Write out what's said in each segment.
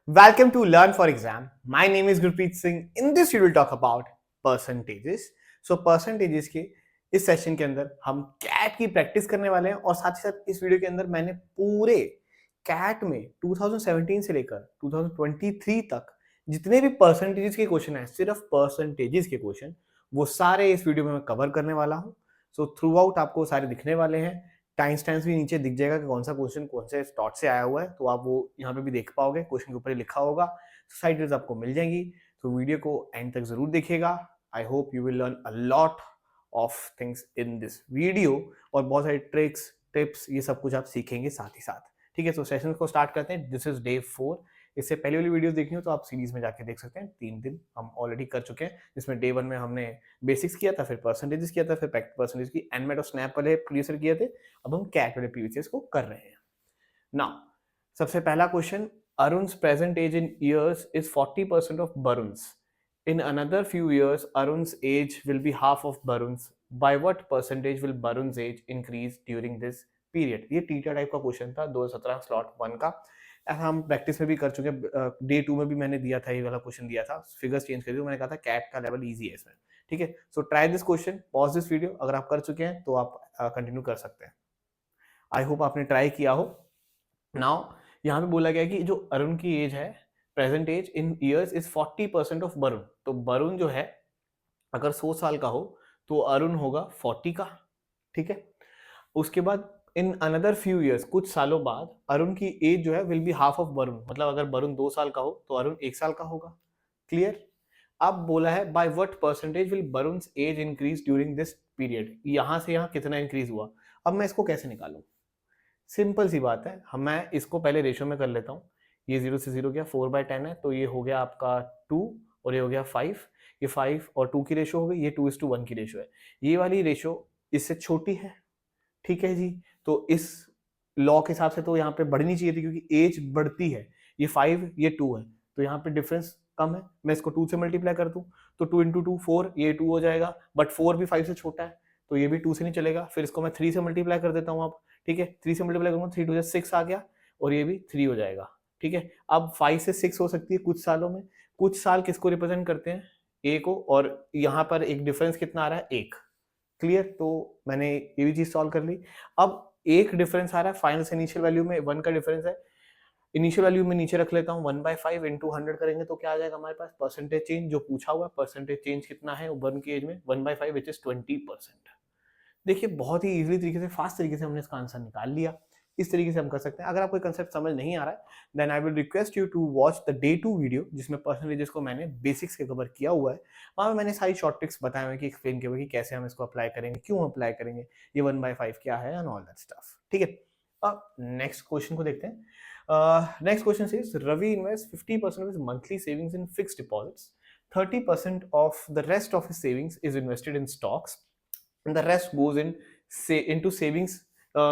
Welcome to Learn for Exam. My name is Gurpreet Singh. In this we will talk about percentages. So percentages के इस session के अंदर हम cat की practice करने वाले हैं और साथ ही साथ इस वीडियो के अंदर मैंने पूरे कैट में 2017 से लेकर 2023 तक जितने भी परसेंटेजेस के क्वेश्चन हैं, सिर्फ परसेंटेजेस के क्वेश्चन, वो सारे इस वीडियो में मैं कवर करने वाला हूँ. सो थ्रू आउट आपको सारे दिखने वाले हैं. टाइम स्टैम्प्स भी नीचे दिख जाएगा कि कौन सा क्वेश्चन कौन से स्लॉट से आया हुआ है, तो आप वो यहाँ पे भी देख पाओगे. क्वेश्चन के ऊपर ही लिखा होगा. साइड आपको मिल जाएंगी, तो वीडियो को एंड तक जरूर देखिएगा. I hope you will learn a lot of things in this video और बहुत सारे ट्रिक्स टिप्स ये सब कुछ आप सीखेंगे साथ ही साथ. ठीक है, तो सेशन को स्टार्ट करते हैं. This is day 4. इससे पहले वाली वीडियोस देखनी हो तो आप सीरीज में जाके देख सकते हैं. 3 दिन हम ऑलरेडी कर चुके हैं, जिसमें डे 1 में हमने बेसिक्स किया था, फिर परसेंटेजेस किया था, फिर परसेंटेज की एनमेट और स्नैप वाले प्रीवियस ईयर किए थे. अब हम कैट वाले प्रीवियस ईयर्स को कर रहे हैं. नाउ सबसे पहला question, अरुण's present age in years is 40% of Barun's. In another few years, Arun's age will be half of Barun's. By what percentage will Barun's age increase during this period? ये theta type का question था 2017 slot 1 का. ऐसा हम practice में भी कर चुके हैं. डे 2 में भी मैंने दिया था, ये वाला क्वेश्चन दिया था. फिगर्स चेंज कर दिए. मैंने कहा था कैट का लेवल इजी है इसमें. ठीक है, so try this question, pause this video. अगर आप कर चुके हैं तो आप कंटिन्यू कर सकते हैं. आई होप आपने ट्राई किया हो. नाउ यहाँ पे बोला गया कि जो अरुण की एज है, present age in years is 40% of Varun. तो वरुण जो है अगर 100 साल का हो तो अरुण होगा 40 का. ठीक है, उसके बाद इन अनदर फ्यू ईयर्स, कुछ सालों बाद अरुण की एज जो है will be half of Varun. मतलब अगर वरुण 2 साल का हो तो अरुण 1 साल का होगा. क्लियर. अब बोला है by what percentage will Varun's age increase during this period. यहां से यहां कितना इंक्रीज हुआ. अब मैं इसको कैसे निकालूं. सिंपल सी बात है, हम मैं इसको पहले रेशो में कर लेता हूँ. ये 0 से 0 गया, 4/10 है, तो ये हो गया आपका 2 और ये हो गया 5. ये 5 और 2 की रेशो हो गई, ये 2:1 की रेशो है. ये वाली रेशो इससे छोटी है. ठीक है जी, तो इस लॉ के हिसाब से तो यहाँ पे बढ़नी चाहिए थी क्योंकि एज बढ़ती है. ये 5 ये 2 है, तो यहाँ पे डिफरेंस कम है. मैं इसको 2 से मल्टीप्लाई कर दूं तो 2 इंटू 2 4, ये 2 हो जाएगा. बट 4 भी 5 से छोटा है, तो ये भी 2 से नहीं चलेगा. फिर इसको मैं 3 से मल्टीप्लाई कर देता हूँ अब. ठीक है, 3 से मल्टीप्लाई करूंगा, 3 2 6 आ गया और ये भी 3 हो जाएगा. ठीक है, अब 5 से 6 हो सकती है कुछ सालों में. कुछ साल किसको रिप्रेजेंट करते हैं, ए को. और यहाँ पर एक डिफरेंस कितना आ रहा है, 1. क्लियर, तो मैंने ये भी चीज सॉल्व कर ली. अब एक डिफरेंस आ रहा है फाइनल से इनिशियल वैल्यू में, 1 का डिफरेंस है. इनिशियल वैल्यू में नीचे रख लेता हूँ, 1/5 इंटू 100 करेंगे तो क्या आ जाएगा हमारे पास, परसेंटेज चेंज जो पूछा हुआ है. परसेंटेज चेंज कितना है वन की एज में, 1/5 विच इज 20%. देखिए बहुत ही इजीली तरीके से, फास्ट तरीके से हमने इसका आंसर निकाल लिया. इस तरीके से हम कर सकते हैं. अगर आपको कंसेप्ट समझ नहीं आ रहा है, then I will request you to watch the day 2 video, जिसमें परसेंटेजेस को मैंने बेसिक्स के कवर किया हुआ है. वहां पे मैंने सारी शॉर्ट ट्रिक्स बताए हुए कि एक्सप्लेन किया हुआ कि कैसे हम इसको अप्लाई करेंगे, क्यों अप्लाई करेंगे, ये 1/5 क्या है एंड ऑल दैट स्टफ. ठीक है, अब नेक्स्ट क्वेश्चन को देखते हैं. Next question is Ravi invests 50% of his monthly savings in fixed deposits. 30% of the rest of his savings is invested in stocks, and the rest goes into savings,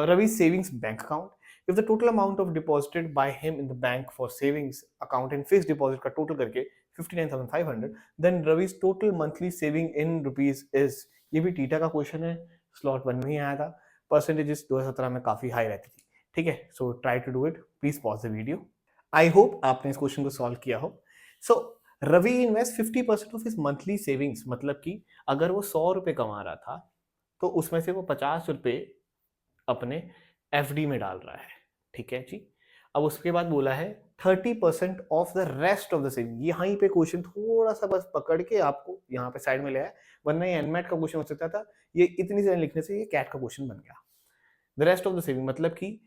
Ravi's savings bank account. If the total amount of deposited by him in the bank for savings account and fixed deposit का total करके 59,500, then Ravi's total monthly saving in rupees is. ये भी theta का question है, slot 1 में ही आया था. Percentages 2017 में काफी हाई रहती थी. ठीक है, so try to do it. Please pause the video. I hope आपने इस क्वेश्चन को सॉल्व किया हो. So Ravi invest 50% of his monthly savings, मतलब कि अगर वो 100 रुपए कमा रहा था तो उसमें से वो 50 रुपए अपने एफडी में डाल रहा है. ठीक है जी. अब उसके बाद बोला है 30% of the rest of the saving. यहीं पे क्वेश्चन थोड़ा सा बस पकड़ के आपको यहाँ पे साइड में ले आया, वरना ये एनमेट का क्वेश्चन हो सकता था. ये इतनी सारी लिखने से ये कैट का क्वेश्चन बन गया. The rest of the saving मतलब कि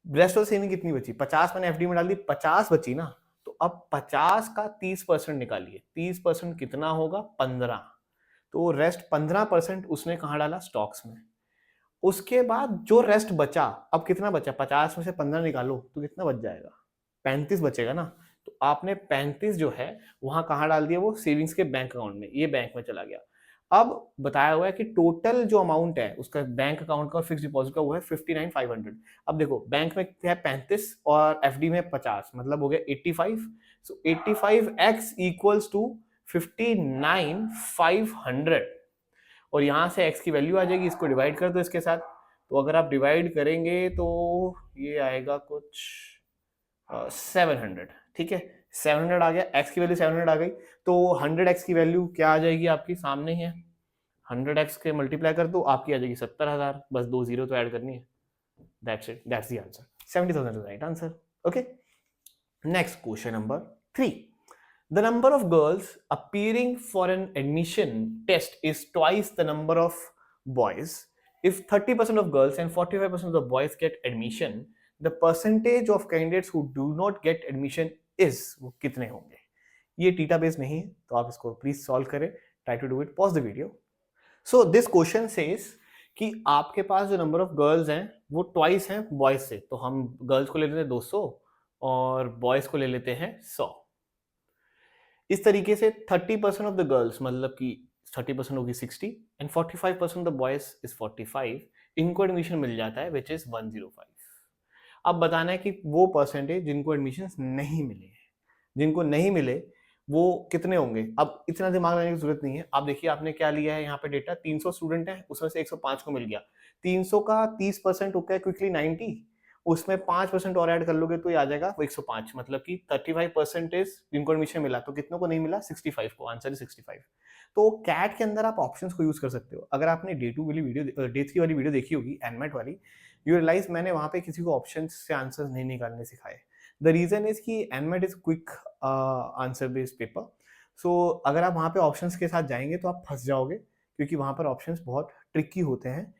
रेस्ट ऑफ सेविंग कितनी बची, 50 मैंने एफडी में डाल दी, 50 बची ना. तो अब 50 का 30% निकालिए. 30% कितना होगा, 15. तो रेस्ट 15% उसने कहाँ डाला, स्टॉक्स में. उसके बाद जो रेस्ट बचा, अब कितना बचा, 50 में से 15 निकालो तो कितना बच जाएगा, 35 बचेगा ना. तो आपने 35 जो है वहां कहाँ डाल दिया, वो सेविंग्स के बैंक अकाउंट में, ये बैंक में चला गया. अब बताया हुआ है कि टोटल जो अमाउंट है उसका बैंक अकाउंट का और फिक्स डिपॉजिट का वो है 59,500. अब देखो बैंक में क्या है 35 और एफडी में 50, मतलब हो गया 85. सो 85x इक्वल्स टू 59,500. और यहाँ से x की वैल्यू आ जाएगी, इसको डिवाइड कर दो इसके साथ. तो अगर आप डिवाइड करेंगे तो ये आएगा कुछ 700. ठीक है, 700 आ गया, x की वैल्यू 700 आ गई, तो 100x की वैल्यू क्या आ जाएगी आपकी सामने ही है, 100x के मल्टीप्लाई कर दो, आपकी आ जाएगी 70,000, बस 2 जीरो तो ऐड करनी है, that's it, that's the answer, 70,000 is right answer. Okay, next question number 3, the number of girls appearing for an admission test is twice the number of boys. If 30% of girls and 45% of the boys get admission, the percentage of candidates who do not get admission is, वो कितने होंगे? ये theta base नहीं है, तो आप इसको please solve करें, try to do it, pause the video. So this question says कि आपके पास जो नंबर ऑफ गर्ल्स हैं वो ट्वाइस हैं बॉयज से, तो हम गर्ल्स को ले लेते हैं 200 और बॉयज को ले लेते हैं 100। इस तरीके से 30% ऑफ द गर्ल्स, मतलब कि 30% होगी 60 एंड 45% द बॉयज इज 45, इनको एडमिशन मिल जाता है विच इज 105। अब बताना है कि वो परसेंटेज जिनको एडमिशन नहीं मिले हैं, जिनको नहीं मिले वो कितने होंगे। अब इतना दिमाग लगाने की जरूरत नहीं है, आप देखिए आपने क्या लिया है यहाँ पे डेटा, 300 स्टूडेंट है, उसमें से 105 को मिल गया, 300 का 30% हो गया क्विकली 90, उसमें 5% और ऐड कर लोगे तो ये आ जाएगा 105, मतलब कि 35% जिनको एडमिशन मिला, तो कितनों को नहीं मिला, 65 को, आंसर है 65। तो कैट के अंदर आप ऑप्शंस को यूज कर सकते हो। अगर आपने डे 2 वाली वीडियो, डे 3 वाली वीडियो देखी होगी एनमेट वाली, यू रियलाइज मैंने वहां पे किसी को ऑप्शन से आंसर नहीं निकालने सिखाए। द रीजन इज कि NMAT is quick answer based paper, so अगर आप वहां पे ऑप्शंस के साथ जाएंगे तो आप फंस जाओगे, क्योंकि वहां पर ऑप्शंस बहुत ट्रिकी होते हैं।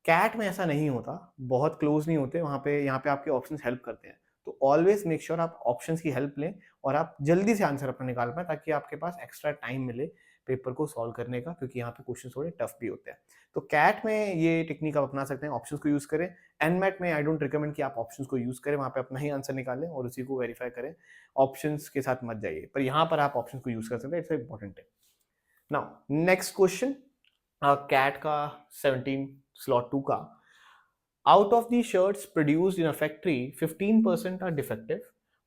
कैट में ऐसा नहीं होता, बहुत क्लोज नहीं होते वहां पे, यहाँ पे आपके ऑप्शंस हेल्प करते हैं। तो ऑलवेज मेक श्योर आप ऑप्शंस की हेल्प लें और आप जल्दी से आंसर अपना निकाल पाए, ताकि आपके पास एक्स्ट्रा टाइम मिले पेपर को सॉल्व करने का, क्योंकि यहाँ पे क्वेश्चन थोड़े टफ भी होते हैं। तो कैट में ये टेक्निक आप अपना सकते हैं, ऑप्शंस को यूज करें। एनमेट में आई डोंट रिकमेंड कि आप ऑप्शंस को यूज करें, वहां पे अपना ही आंसर निकालें और उसी को वेरीफाई करें, ऑप्शंस के साथ मत जाइए, पर यहाँ पर आप ऑप्शंस को यूज कर सकते हैं, इट्स इंपॉर्टेंट है। नाउ नेक्स्ट क्वेश्चन, कैट का 17 स्लॉट 2 का, out of the shirts produced in a factory, 15% are defective,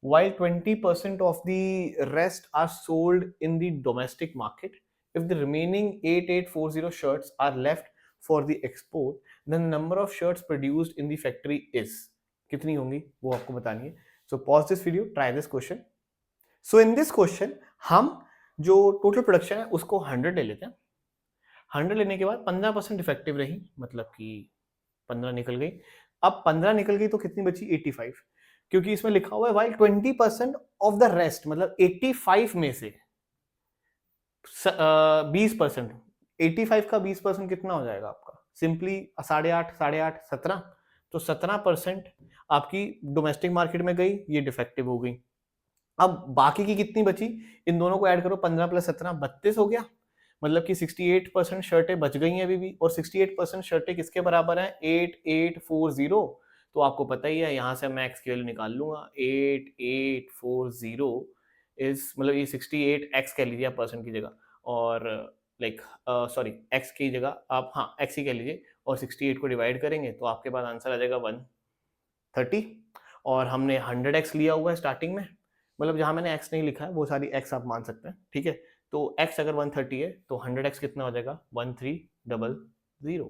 while 20% of the rest are sold in the domestic market. If the remaining 8840 shirts are left for the export, then the number of shirts produced in the factory is, कितनी होंगी वो आपको बतानी है। So pause this video, try this question. So in this question हम जो total production है उसको 100 ले लेते हैं, 100 लेने के बाद 15% डिफेक्टिव रही, मतलब कि 15 निकल गई। अब 15 निकल गई तो कितनी बची, 85, क्योंकि इसमें लिखा हुआ है वाइल 20% ऑफ द रेस्ट, मतलब 85 में से 20%, 85 का 20% कितना हो जाएगा आपका, सिंपली 8.5 17, तो 17% आपकी डोमेस्टिक मार्केट में गई, ये डिफेक्टिव हो गई। अब बाकी की कितनी बची, इन दोनों को ऐड करो, 15 + 17 32 हो गया, मतलब कि 68% शर्टें बच गई हैं अभी भी, और 68% शर्टें किसके बराबर हैं, 8840। तो आपको पता ही है, यहां से मैं एक्स की वैल्यू निकाल लूंगा, 8840 इज, मतलब ये 68 एक्स कह लीजिए आप परसेंट की जगह, और लाइक सॉरी एक्स की जगह आप हाँ एक्स ही कह लीजिए, और 68 को डिवाइड करेंगे तो आपके पास आंसर आ जाएगा 130, और हमने 100x लिया हुआ है स्टार्टिंग में, मतलब जहां मैंने x नहीं लिखा है वो सारी x आप मान सकते हैं, ठीक है। तो x अगर 130 है तो 100x कितना हो जाएगा, 1300,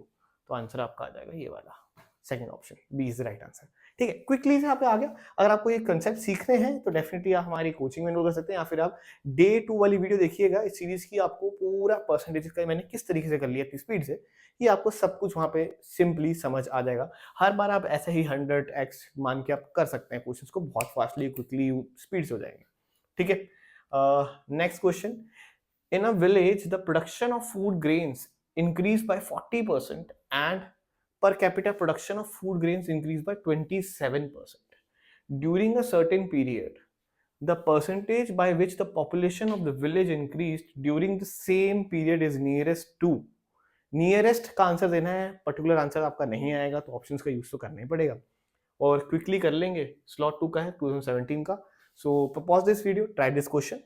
तो आंसर आपका आ जाएगा ये वाला, second option B is the right answer. ठीक है, क्विकली से यहाँ पे आ गया। अगर आपको ये कंसेप्ट सीखने हैं तो डेफिनेटली आप हमारी कोचिंग में एनरोल कर सकते हैं, या फिर आप डे 2 वाली वीडियो देखिएगा इस सीरीज की, आपको पूरा परसेंटेज का मैंने किस तरीके से कर लिया इतनी स्पीड से, ये आपको सब कुछ वहां पे सिंपली समझ आ जाएगा। हर बार आप ऐसे ही 100x मान के आप कर सकते हैं क्वेश्चंस को, बहुत फास्टली क्विकली स्पीड से हो जाएंगे। ठीक है, next question, in a village the production of food grains increased by 40% and per capita production of food grains increased by 27%. During a certain period, the percentage by which the population of the village increased during the same period is nearest to. Nearest का answer देना है, particular answer आपका नहीं आएगा तो options का use तो करना ही पड़ेगा, और क्विकली कर लेंगे। स्लॉट 2 का है 2017 का। सो pause this video, try this question.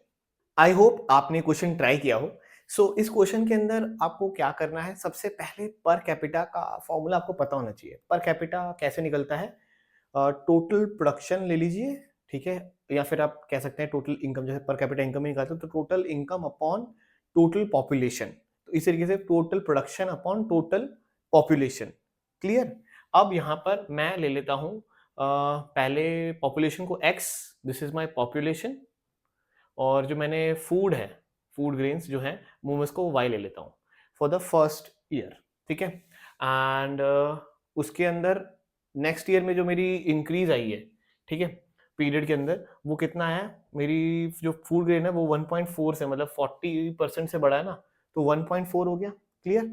I hope आपने क्वेश्चन ट्राई किया हो। सो इस क्वेश्चन के अंदर आपको क्या करना है, सबसे पहले पर कैपिटा का फॉर्मूला आपको पता होना चाहिए। पर कैपिटा कैसे निकलता है, टोटल प्रोडक्शन ले लीजिए, ठीक है, या फिर आप कह सकते हैं टोटल इनकम, जैसे पर कैपिटा इनकम ही निकालते हो तो total income upon total population, तो इस तरीके से total production upon total population. Clear. अब यहाँ पर मैं ले लेता हूँ पहले पॉपुलेशन को x this is my population, और जो मैंने फूड है, फूड ग्रेन्स जो है वो मैं इसको y ले लेता हूँ फॉर द फर्स्ट ईयर, ठीक है। एंड उसके अंदर नेक्स्ट ईयर में जो मेरी इंक्रीज आई है, ठीक है, पीरियड के अंदर, वो कितना है, मेरी जो फूड ग्रेन है वो 1.4 से, मतलब 40% से बढ़ा है ना, तो 1.4 हो गया। क्लियर।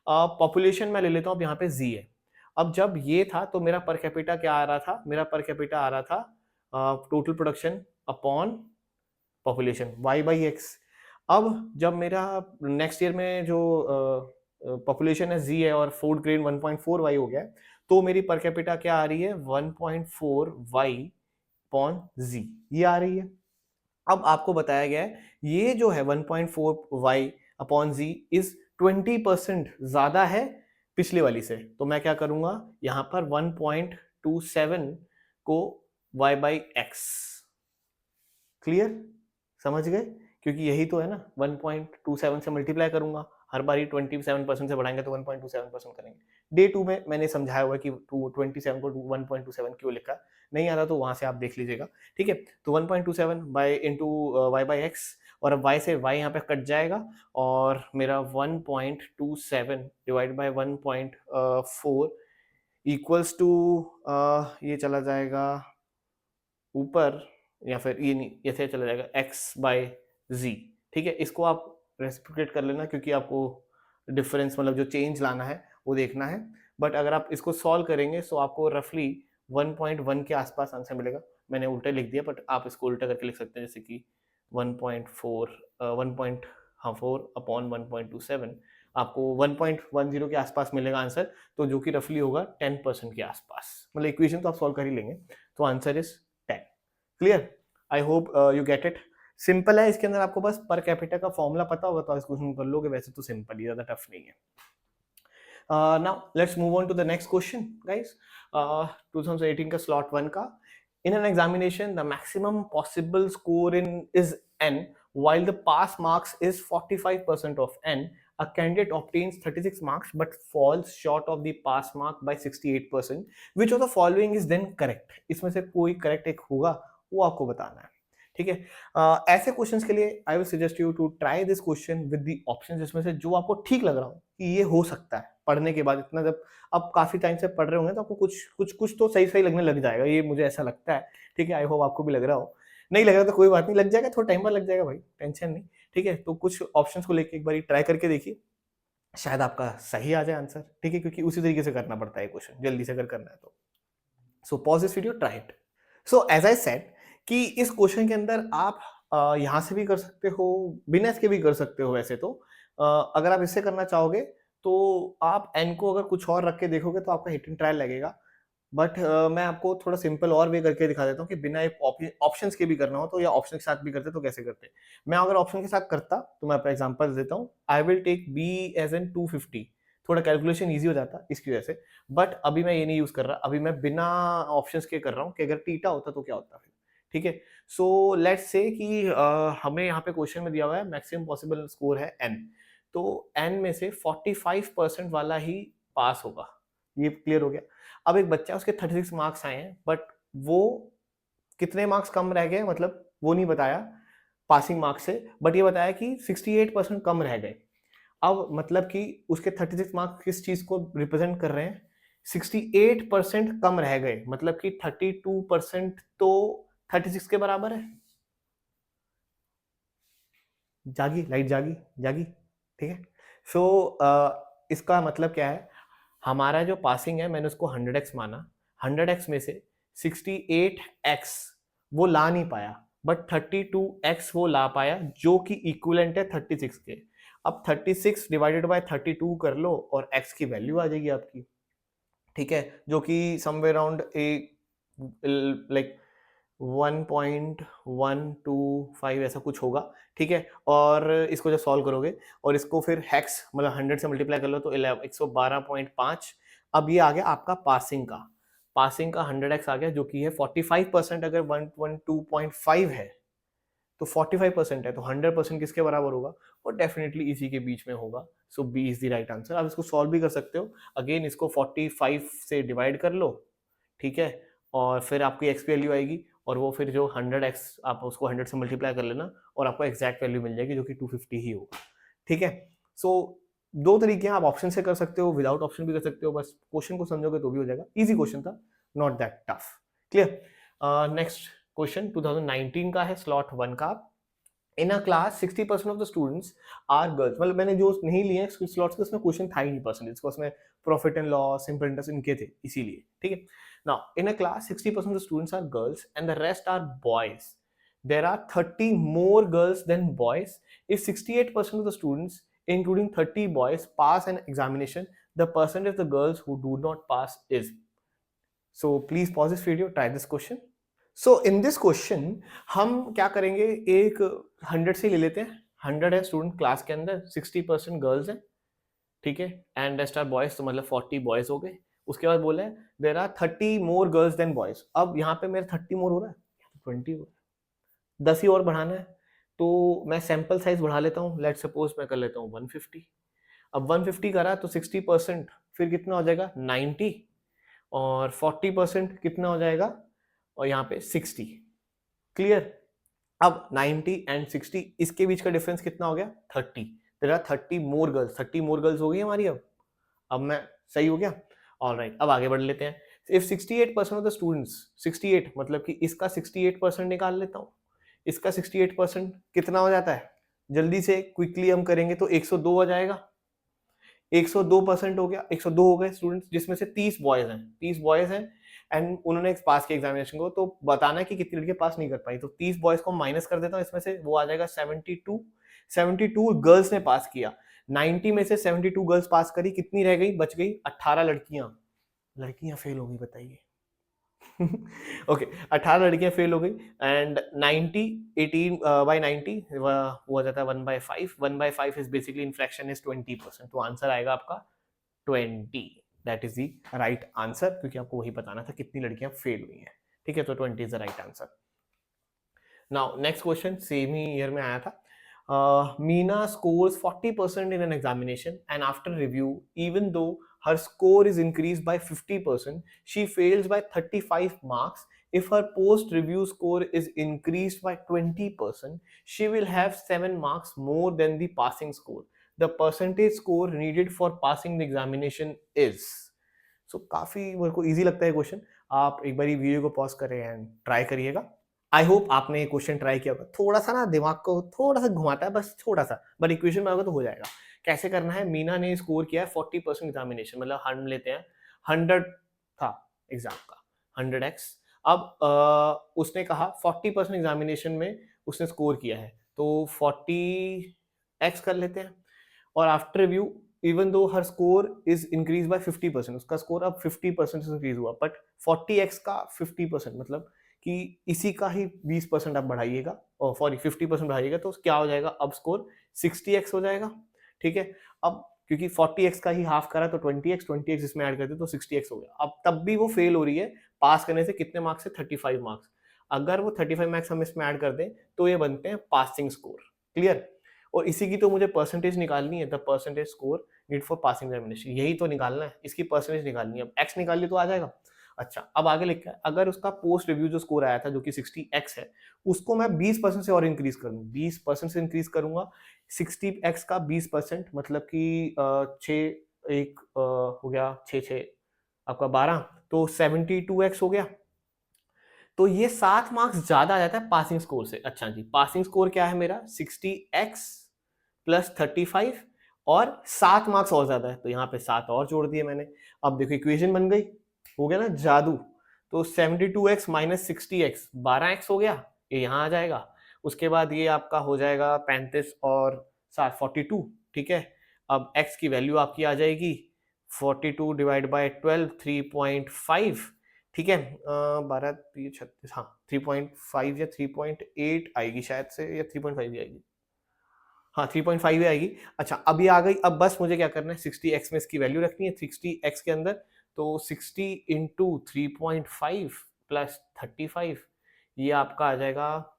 पॉपुलेशन मैं ले लेता हूँ, अब यहाँ पे z है। अब जब ये था तो मेरा पर कैपिटा क्या आ रहा था, मेरा पर कैपिटा आ रहा था total production upon population y/x। अब जब मेरा नेक्स्ट ईयर में जो पॉपुलेशन है z है और फूड ग्रेन 1.4 y हो गया है, तो मेरी पर कैपिटा क्या आ रही है, 1.4 y अपॉन z, ये आ रही है। अब आपको बताया गया है ये जो है 1.4 y अपॉन z इज 20% ज्यादा है पिछले वाली से, तो मैं क्या करूंगा यहां पर 1.27 को y/x। क्लियर, समझ गए, क्योंकि यही तो है ना, 1.27 से मल्टीप्लाई करूंगा, हर बारी 27% से बढ़ाएंगे तो 1.27% करेंगे। डे 2 में मैंने समझाया हुआ कि 27 को 1.27 क्यों लिखा, नहीं आता तो वहां से आप देख लीजिएगा, ठीक है। तो 1.27 बाई इंटू y/x, और अब y से y यहाँ पे कट जाएगा, और मेरा 1.27 डिवाइड बाई 1.4 इक्वल्स टू, ये चला जाएगा ऊपर, या फिर ये नहीं, ऐसे चला जाएगा x/z, ठीक है। इसको आप रेसिप्रोकेट कर लेना, क्योंकि आपको डिफरेंस मतलब जो चेंज लाना है वो देखना है। बट अगर आप इसको सॉल्व करेंगे तो आपको रफली 1.1 के आसपास आंसर मिलेगा। मैंने उल्टा लिख दिया, बट आप इसको उल्टा करके लिख सकते हैं, जैसे कि 1.4 अपॉन 1.27, आपको 1.10 के आसपास मिलेगा आंसर, तो जो कि रफली होगा 10% के आसपास। मतलब इक्वेशन तो आप सॉल्व कर ही लेंगे, तो answer is 10। Clear, I hope you get it. Simple है, इसके अंदर आपको बस पर कैपिटा का फॉर्मूला पता होगा तो आप इसको कर लोगे, वैसे तो सिंपल ही, ज्यादा टफ नहीं है। Now let's move on to the next question, guys. 2018 का slot 1 का, in an examination the maximum possible score in is n, while the pass marks is 45% of n, a candidate obtains 36 marks but falls short of the pass mark by 68%. Which of the following is then correct? इसमें से कोई correct एक होगा, वो आपको बताना है, ठीक है। ऐसे क्वेश्चंस के लिए I will suggest you to try this question with the option, जिसमें से जो आपको ठीक लग रहा हो कि ये हो सकता है, पढ़ने के बाद इतना, जब आप काफी टाइम से पढ़ रहे होंगे तो आपको कुछ तो सही सही लगने लग जाएगा, ये मुझे ऐसा लगता है, ठीक है। आई होप आपको भी लग रहा हो, नहीं लग रहा तो कोई बात नहीं, लग जाएगा, थोड़ा टाइम बाद लग जाएगा भाई, टेंशन नहीं, ठीक है। तो कुछ ऑप्शंस को लेके एक बार ट्राई करके देखिए, शायद आपका सही आ जाए आंसर, ठीक है, क्योंकि उसी तरीके से करना पड़ता है क्वेश्चन, जल्दी से अगर करना है तो। So pause this video, try it. So as I said कि इस क्वेश्चन के अंदर आप यहाँ से भी कर सकते हो, बिना इसके भी कर सकते हो। वैसे तो अगर आप इससे करना चाहोगे तो आप n को अगर कुछ और रख के देखोगे तो आपका हिट एंड ट्रायल लगेगा, बट मैं आपको थोड़ा सिंपल और वे करके दिखा देता हूँ कि बिना एक ऑप्शंस के भी करना हो तो, या ऑप्शन के साथ भी करते तो कैसे करते। मैं अगर ऑप्शन के साथ करता तो मैं अपना एग्जांपल देता हूँ, I will take b as an 250, थोड़ा कैलकुलेशन इजी हो जाता इसकी वजह से, बट अभी मैं ये नहीं यूज कर रहा, अभी मैं बिना ऑप्शंस के कर रहा हूँ कि अगर टीटा होता तो क्या होता फिर, ठीक है। सो लेट्स से कि हमें यहाँ पे क्वेश्चन में दिया हुआ है मैक्सिमम पॉसिबल स्कोर है n, तो n में से 45% वाला ही पास होगा, ये क्लियर हो गया। अब एक बच्चा, उसके 36 मार्क्स आए हैं, बट वो कितने मार्क्स कम रह गए, मतलब वो नहीं बताया पासिंग मार्क्स से, बट ये बताया कि 68% कम रह गए। अब मतलब कि उसके 36 मार्क्स किस चीज को रिप्रेजेंट कर रहे हैं, 68% कम रह गए, मतलब कि 32% तो 36 के बराबर है। जागी लाइट, जागी जागी, ठीक है। सो इसका मतलब क्या है, हमारा जो पासिंग है मैंने उसको 100x माना, 100x में से 68x वो ला नहीं पाया, बट 32x वो ला पाया, जो कि इक्विवेलेंट है 36 के। अब 36 डिवाइडेड बाय 32 कर लो और x की वैल्यू आ जाएगी आपकी, ठीक है, जो कि समवेयर अराउंड लाइक 1.125 ऐसा कुछ होगा, ठीक है। और इसको जब सॉल्व करोगे और इसको फिर हेक्स मतलब 100 से मल्टीप्लाई कर लो तो 112.5। अब ये आ गया आपका पासिंग का, 100x आ गया, जो कि है 45%। अगर 112.5 है तो 45% है, तो 100% किसके बराबर होगा, और डेफिनेटली इसी के बीच में होगा। So B is the right answer. आप इसको सॉल्व भी कर सकते हो, अगेन इसको 45 से डिवाइड कर लो, ठीक है, और फिर आपकी एक्स की वैल्यू आएगी, और वो फिर जो 100x आप उसको 100 से मल्टीप्लाई कर लेना और आपको एग्जैक्ट वैल्यू मिल जाएगी जो कि 250 ही होगा, ठीक है। सो दो तरीके हैं, आप ऑप्शन से कर सकते हो, विदाउट ऑप्शन भी कर सकते हो, बस क्वेश्चन को समझोगे तो भी हो जाएगा। इजी क्वेश्चन था, not that tough. Clear. Next question 2019 का है, स्लॉट 1 का। In a class 60% of the students are girls, मतलब मैंने जो नहीं लिए स्लॉट्स के उसमें क्वेश्चन था ही नहीं परसेंटेज का, उसमें profit and loss, simple interest इनके थे, इसीलिए, ठीक है। Now in a class 60% of the students are girls and the rest are boys, there are 30 more girls than boys. If 68% of the students, including 30 boys, pass an examination, the percentage of the girls who do not pass is. So please pause this video, try this question. So in this question हम क्या करेंगे, एक 100 से ले लेते हैं, 100 है student class के अंदर, 60% गर्ल्स हैं, ठीक है, एंड रेस्ट आर बॉयज, तो मतलब 40 बॉयज हो गए। उसके बाद बोला है there are 30 more girls than boys. अब यहाँ पे मेरा 30 मोर हो रहा है, 20 हो रहा है, 10 ही और बढ़ाना है, तो मैं सैंपल साइज बढ़ा लेता हूँ। लेट सपोज मैं कर लेता हूँ 150। अब 150 करा तो 60% फिर कितना हो जाएगा 90, और 40% कितना हो जाएगा, और यहाँ पे 60। क्लियर। अब 90 एंड 60 इसके बीच का डिफरेंस कितना हो गया 30। There are 30 more girls, 30 more girls हो गई हमारी। अब मैं सही हो गया। ऑलराइट, अब आगे बढ़ लेते हैं। इफ 68% ऑफ द स्टूडेंट्स, 68 मतलब कि इसका 68% निकाल लेता हूँ, इसका 68% कितना हो जाता है, जल्दी से क्विकली हम करेंगे तो 102 हो जाएगा। 102% हो गया, 102 हो गए स्टूडेंट्स, जिसमें से 30 बॉयज हैं, 30 बॉयज हैं एंड उन्होंने पास किया एग्जामिनेशन को। तो बताना है कि कितनी लड़कियां पास नहीं कर पाई, तो 30 बॉयज को माइनस कर देता हूँ इसमें से, वो आ जाएगा 72। 72 गर्ल्स ने पास किया, 90 में से 72 गर्ल्स पास करी, कितनी रह गई, बच गई 18 लड़कियां। लड़कियां फेल हो गई, बताइए। ओके, 18 लड़कियां फेल हो गई एंड 90 18 बाय 90 हो जाता है 1/5। 1/5 is basically in fraction is 20%, तो आंसर आएगा आपका 20। That is the right answer, क्योंकि आपको वही बताना था कितनी लड़कियां फेल हुई हैं, ठीक है। तो 20 is the right answer. Now next question same he year में आया था। Meena scores 40% in an examination, and after review, even though her score is increased by 50%, she fails by 35 marks. If her post-review score is increased by 20%, she will have 7 marks more than the passing score. The percentage score needed for passing the examination is. So काफी मेरे को easy लगता है question. आप एक बार video को pause करें and try करिएगा। आई होप आपने ये क्वेश्चन ट्राई किया होगा। थोड़ा सा ना दिमाग को थोड़ा सा घुमाता है, बस थोड़ा सा, बट इक्वेशन में होगा तो हो जाएगा। कैसे करना है, मीना ने स्कोर किया है 40% एग्जामिनेशन, मतलब हम लेते हैं 100 था एग्जाम का, 100x। अब उसने कहा 40% एग्जामिनेशन में उसने स्कोर किया है, तो 40x कर लेते हैं, और after review even though her score is increase by 50%, उसका स्कोर अब 50% इंक्रीज हुआ, बट 40x का 50% मतलब कि इसी का ही 20% आप बढ़ाइएगा, और सॉरी 50% बढ़ाइएगा, तो क्या हो जाएगा, अब स्कोर 60x हो जाएगा, ठीक है। अब क्योंकि 40x का ही हाफ करा तो 20x इसमें ऐड करते तो 60x हो गया। अब तब भी वो फेल हो रही है, पास करने से कितने मार्क्स है 35 मार्क्स। अगर वो 35 मार्क्स हम इसमें ऐड कर दें तो ये बनते हैं पासिंग स्कोर। क्लियर। और इसी की तो मुझे परसेंटेज निकालनी है, the percentage score need for passing examination, यही तो निकालना है, इसकी परसेंटेज निकालनी है। अब x निकाल ली तो आ जाएगा। अच्छा, अब आगे लिखा है अगर उसका पोस्ट रिव्यू जो स्कोर आया था जो कि 60x है, उसको मैं 20% से और इंक्रीज करूँ, 20% से इंक्रीज करूंगा, 60x का 20% मतलब कि 6 एक हो गया 6 आपका 12, तो 72x हो गया। तो ये 7 मार्क्स ज्यादा आ जाता है पासिंग स्कोर से। अच्छा जी, पासिंग स्कोर क्या है मेरा 60x प्लस 35 और 7 मार्क्स और ज्यादा है, तो यहाँ पे 7 और जोड़ दिए मैंने। अब देखो इक्वेशन बन गई, हो गया ना जादू। तो 72x माइनस 60x 12x हो गया, ये यहाँ आ जाएगा। उसके बाद ये आपका हो जाएगा 35 और 7 42, ठीक है। अब x की वैल्यू आपकी आ जाएगी 42 डिवाइड बाय 12 3.5, ठीक है। 12 36, हाँ 3.5 या 3.8 आएगी शायद से, या 3.5 ही आएगी, हाँ 3.5 ही आएगी। अच्छा, अभी आ गई। अब बस मुझे क्या करना है, 60x में इसकी वैल्यू रखनी है, 60x के अंदर, तो 60 इंटू 3.5 प्लस 35, ये आपका आ जाएगा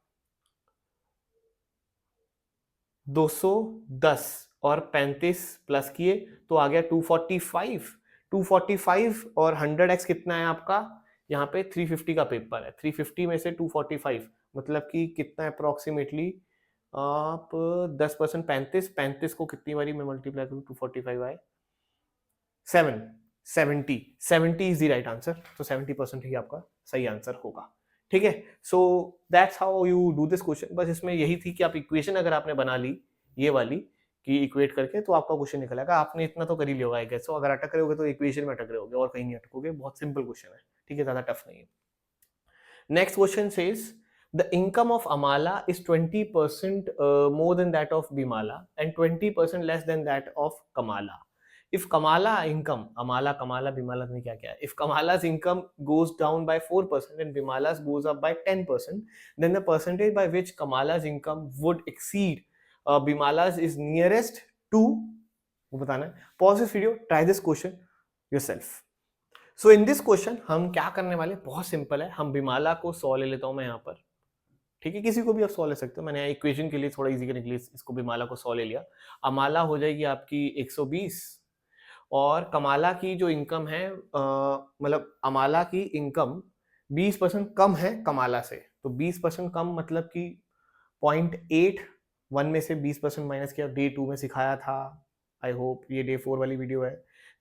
210, और 35 प्लस किए तो आ गया 245। 245 और 100x कितना है आपका यहाँ पे 350 का पेपर है, 350 में से 245 मतलब कि कितना अप्रोक्सीमेटली आप 10% 35 को कितनी बारी मैं मल्टीप्लाई करूँ 245 आए 7 70 इज द राइट आंसर। तो 70% ही आपका सही आंसर होगा। ठीक है, so that's how you do this question. बस इसमें यही थी कि आप इक्वेशन अगर आपने बना ली ये वाली कि इक्वेट करके तो आपका क्वेश्चन निकल आएगा। आपने इतना तो कर ही लिया होगा आई गेस। सो अगर अटक रहे होगे तो इक्वेशन में अटक रहे होगे और कहीं नहीं अटकोगे। बहुत सिंपल क्वेश्चन है, ठीक है, ज्यादा टफ नहीं है। Next question says the income of Amala is 20% more than that of Bimala and 20% less than that of Kamala. If Kamala income, Amala, Kamala, Bimala ने क्या क्या है? If Kamala's income goes down by 4% and Bimala's goes up by 10%, then the percentage by which Kamala's income would exceed Bimala's is nearest to, वो बताना है। Pause this video, try this question yourself. So in this question हम क्या करने वाले, बहुत simple है। हम बिमाला को 100 ले लेता हूं मैं यहाँ पर, ठीक है, किसी को भी आप 100 ले सकते हो। मैंने इक्वेशन के लिए थोड़ा इजी करने के लिए इसको बिमाला को 100 ले लिया। अमाला हो जाएगी आपकी 120 और कमाला की जो इनकम है मतलब अमाला की इनकम 20% कम है कमाला से। तो 20% कम मतलब कि 0.8 1 में से 20% माइनस किया, डे 2 में सिखाया था। आई होप ये डे 4 वाली वीडियो है।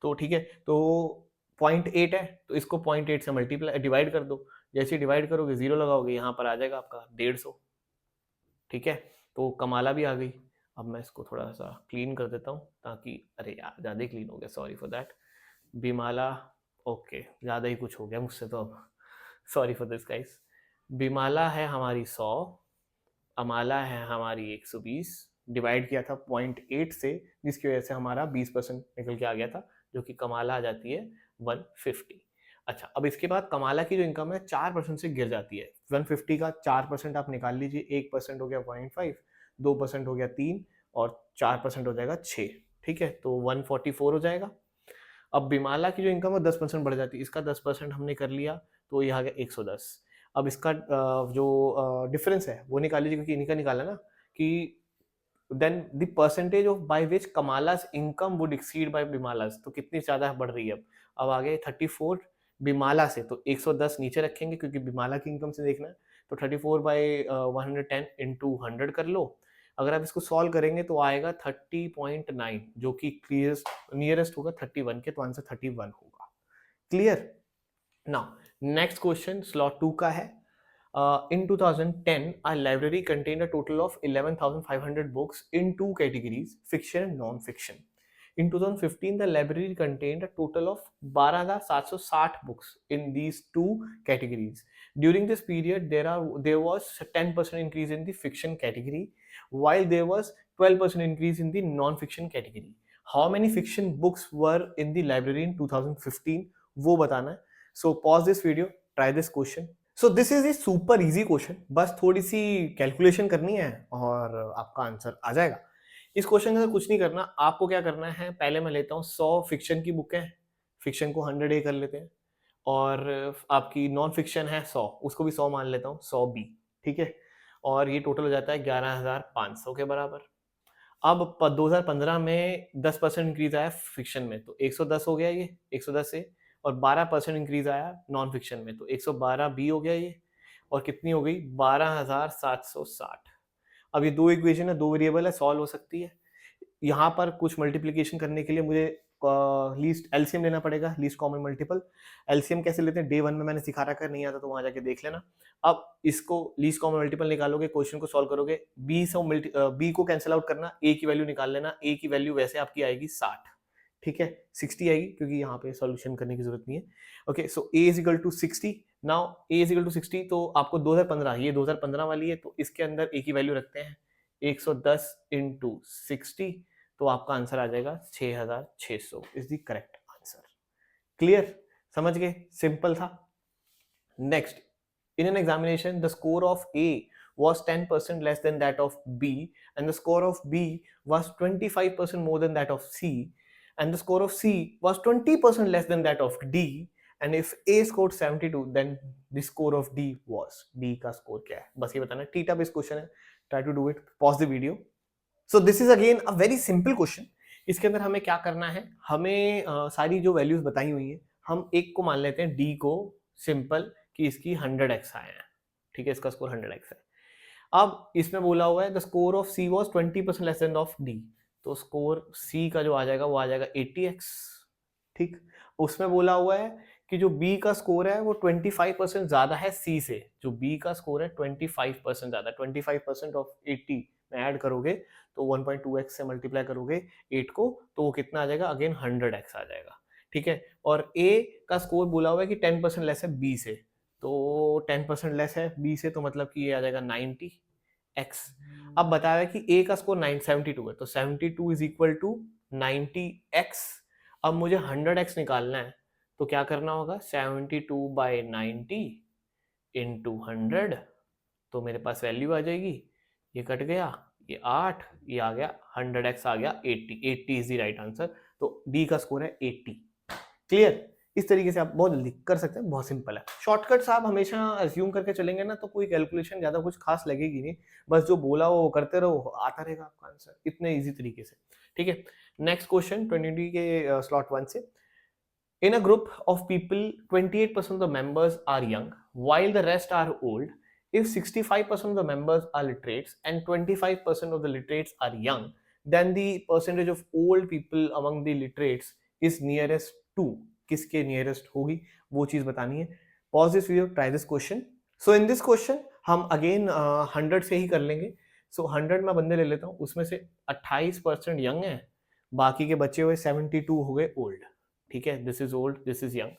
तो ठीक है, तो 0.8 है तो इसको 0.8 से मल्टीप्लाई डिवाइड कर दो। जैसे डिवाइड करोगे 0 लगाओगे यहाँ पर आ जाएगा आपका 150। ठीक है, तो कमाला भी आ गई। अब मैं इसको थोड़ा सा क्लीन कर देता हूँ ताकि, अरे यार ज़्यादा ही क्लीन हो गया, सॉरी फॉर दैट। बिमाला, ओके ज़्यादा ही कुछ हो गया मुझसे तो अब, सॉरी फॉर दिस गाइस। बिमाला है हमारी 100, अमाला है हमारी 120, डिवाइड किया था 0.8 से जिसकी वजह से हमारा 20% निकल के आ गया था, जो कि कमाला आ जाती है 150। अच्छा, अब इसके बाद कमाला की जो इनकम है 4% से गिर जाती है। 150 का 4% आप निकाल लीजिए, 1% हो गया 0.5, 2% हो गया 3 और 4% हो जाएगा 6। ठीक है, तो 144 हो जाएगा। अब बिमाला की जो इनकम है 10% बढ़ जाती है, इसका 10% हमने कर लिया तो ये आ गया 110। अब इसका जो डिफरेंस है वो निकाल लीजिए, क्योंकि इन्हीं का निकाला ना कि then the percentage of by which Kamala's income would exceed by Bimala's, तो कितनी ज्यादा बढ़ रही है। अब आ गए 34 बिमाला से, तो 110 नीचे रखेंगे क्योंकि बिमाला की इनकम से देखना है। तो 34 बाई 110 इंटू 100 कर लो। अगर आप इसको सॉल्व करेंगे तो आएगा 30.9, जो कि नियरेस्ट होगा 31 के, तो आंसर 31 होगा। Clear. Now next question slot 2 का है। In 2010, our library contained a total of 11,500 books in 2 categories, fiction and non-fiction. In 2015, the library contained a total of 12,760 books in these 2 categories. During this period, there was a 10% increase in the fiction category, while there was 12% increase in the non-fiction category. How many fiction books were in the library in 2015? वो बताना है। So pause this video, try this question. So this is a super easy question, बस थोड़ी सी calculation करनी है और आपका answer आ जाएगा। इस क्वेश्चन के अंदर कुछ नहीं करना, आपको क्या करना है, पहले मैं लेता हूँ 100 फिक्शन की बुक है, फिक्शन को 100 ए कर लेते हैं, और आपकी नॉन फिक्शन है 100, उसको भी 100 मान लेता हूँ, 100 बी। ठीक है, और ये टोटल हो जाता है 11,500 के बराबर। अब 2015 में 10% इंक्रीज आया फिक्शन में, तो 110 हो गया ये 110 से, और 12% इंक्रीज आया नॉन फिक्शन में, तो 112 बी हो गया ये, और कितनी हो गई 12,760। अब ये 2 इक्वेशन है, 2 वेरिएबल है, सॉल्व हो सकती है। यहाँ पर कुछ मल्टीप्लीकेशन करने के लिए मुझे लीस्ट एलसीएम लेना पड़ेगा, लीस्ट कॉमन मल्टीपल। एलसीएम कैसे लेते हैं डे 1 में मैंने सिखा रखा है, नहीं आता तो वहां जाके देख लेना। अब इसको लीस्ट कॉमन मल्टीपल निकालोगे, क्वेश्चन को सॉल्व करोगे, बी को कैंसिल आउट करना, ए की वैल्यू निकाल लेना। ए की वैल्यू वैसे आपकी आएगी 60, ठीक है 60 आएगी क्योंकि यहाँ पे सॉल्यूशन करने की जरूरत नहीं है। Okay, so a is equal to 60। Now a is equal to 60, तो आपको 2015, ये 2015 वाली है, तो इसके अंदर ए की वैल्यू रखते हैं 110 इंटू 60, तो आपका आंसर आ जाएगा 6,600 is the correct answer. Clear, समझ गए, सिंपल था। Next, in an examination the score of A was 10% less than that of B, and the score of B was 25% more than that of C, and the score of C was 20% less than that of D, and if A scored 72 then the score of D was, D का score क्या है बस ये बताना। TITA based question है, try to do it, pause the video. So this is again a very simple question. इसके अंदर हमें क्या करना है, हमें सारी जो वैल्यूज बताई हुई है, हम एक को मान लेते हैं D को सिंपल कि इसकी 100x आए हैं, ठीक है, इसका स्कोर 100x है। अब इसमें बोला हुआ है the score of C was 20% less than of D, तो स्कोर सी का जो आ जाएगा वो आ जाएगा 80x, ठीक। उसमें बोला हुआ है कि जो बी का स्कोर है वो 25% ज्यादा है सी से, जो बी का स्कोर है 25% ज्यादा, 25% ऑफ 80 में ऐड करोगे तो 1.2x से मल्टीप्लाई करोगे 8 को, तो वो कितना आ जाएगा, अगेन 100x आ जाएगा, ठीक है। और ए का स्कोर बोला हुआ है कि 10% लेस है बी से, तो 10% लेस है बी से, तो मतलब कि ये आ जाएगा 90x। अब बताया कि ए का स्कोर 972 है, तो 72 इज इक्वल टू 90x। अब मुझे 100x निकालना है, तो क्या करना होगा, 72/90 इंटू 100, तो मेरे पास वैल्यू आ जाएगी, ये कट गया, ये 8, ये आ गया 100x आ गया 80, 80 इज द राइट आंसर, तो डी का स्कोर है 80। क्लियर? इस तरीके से आप बहुत जल्दी कर सकते हैं, बहुत सिंपल है। शॉर्टकट्स आप हमेशा अज्यूम करके चलेंगे ना तो कोई कैलकुलेशन ज्यादा कुछ खास लगेगी नहीं, बस जो बोला वो करते रहो, आता रहेगा आपका आंसर इतने इजी तरीके से, ठीक है। नेक्स्ट क्वेश्चन 20 के स्लॉट 1 से, in a group of people 28% of the members are young while the rest are old. If 65% of the members are literates and 25% of the literates are young, then the percentage of old people among the literates is nearest to, किसके nearest होगी वो चीज बतानी है। Pause this video, try this question. So in this question हम again 100 से ही कर लेंगे। So 100 में बंदे ले लेता हूँ, उसमें से 28% यंग है, बाकी के बचे हुए 72 हो गए ओल्ड, ठीक है। This is old, this is young.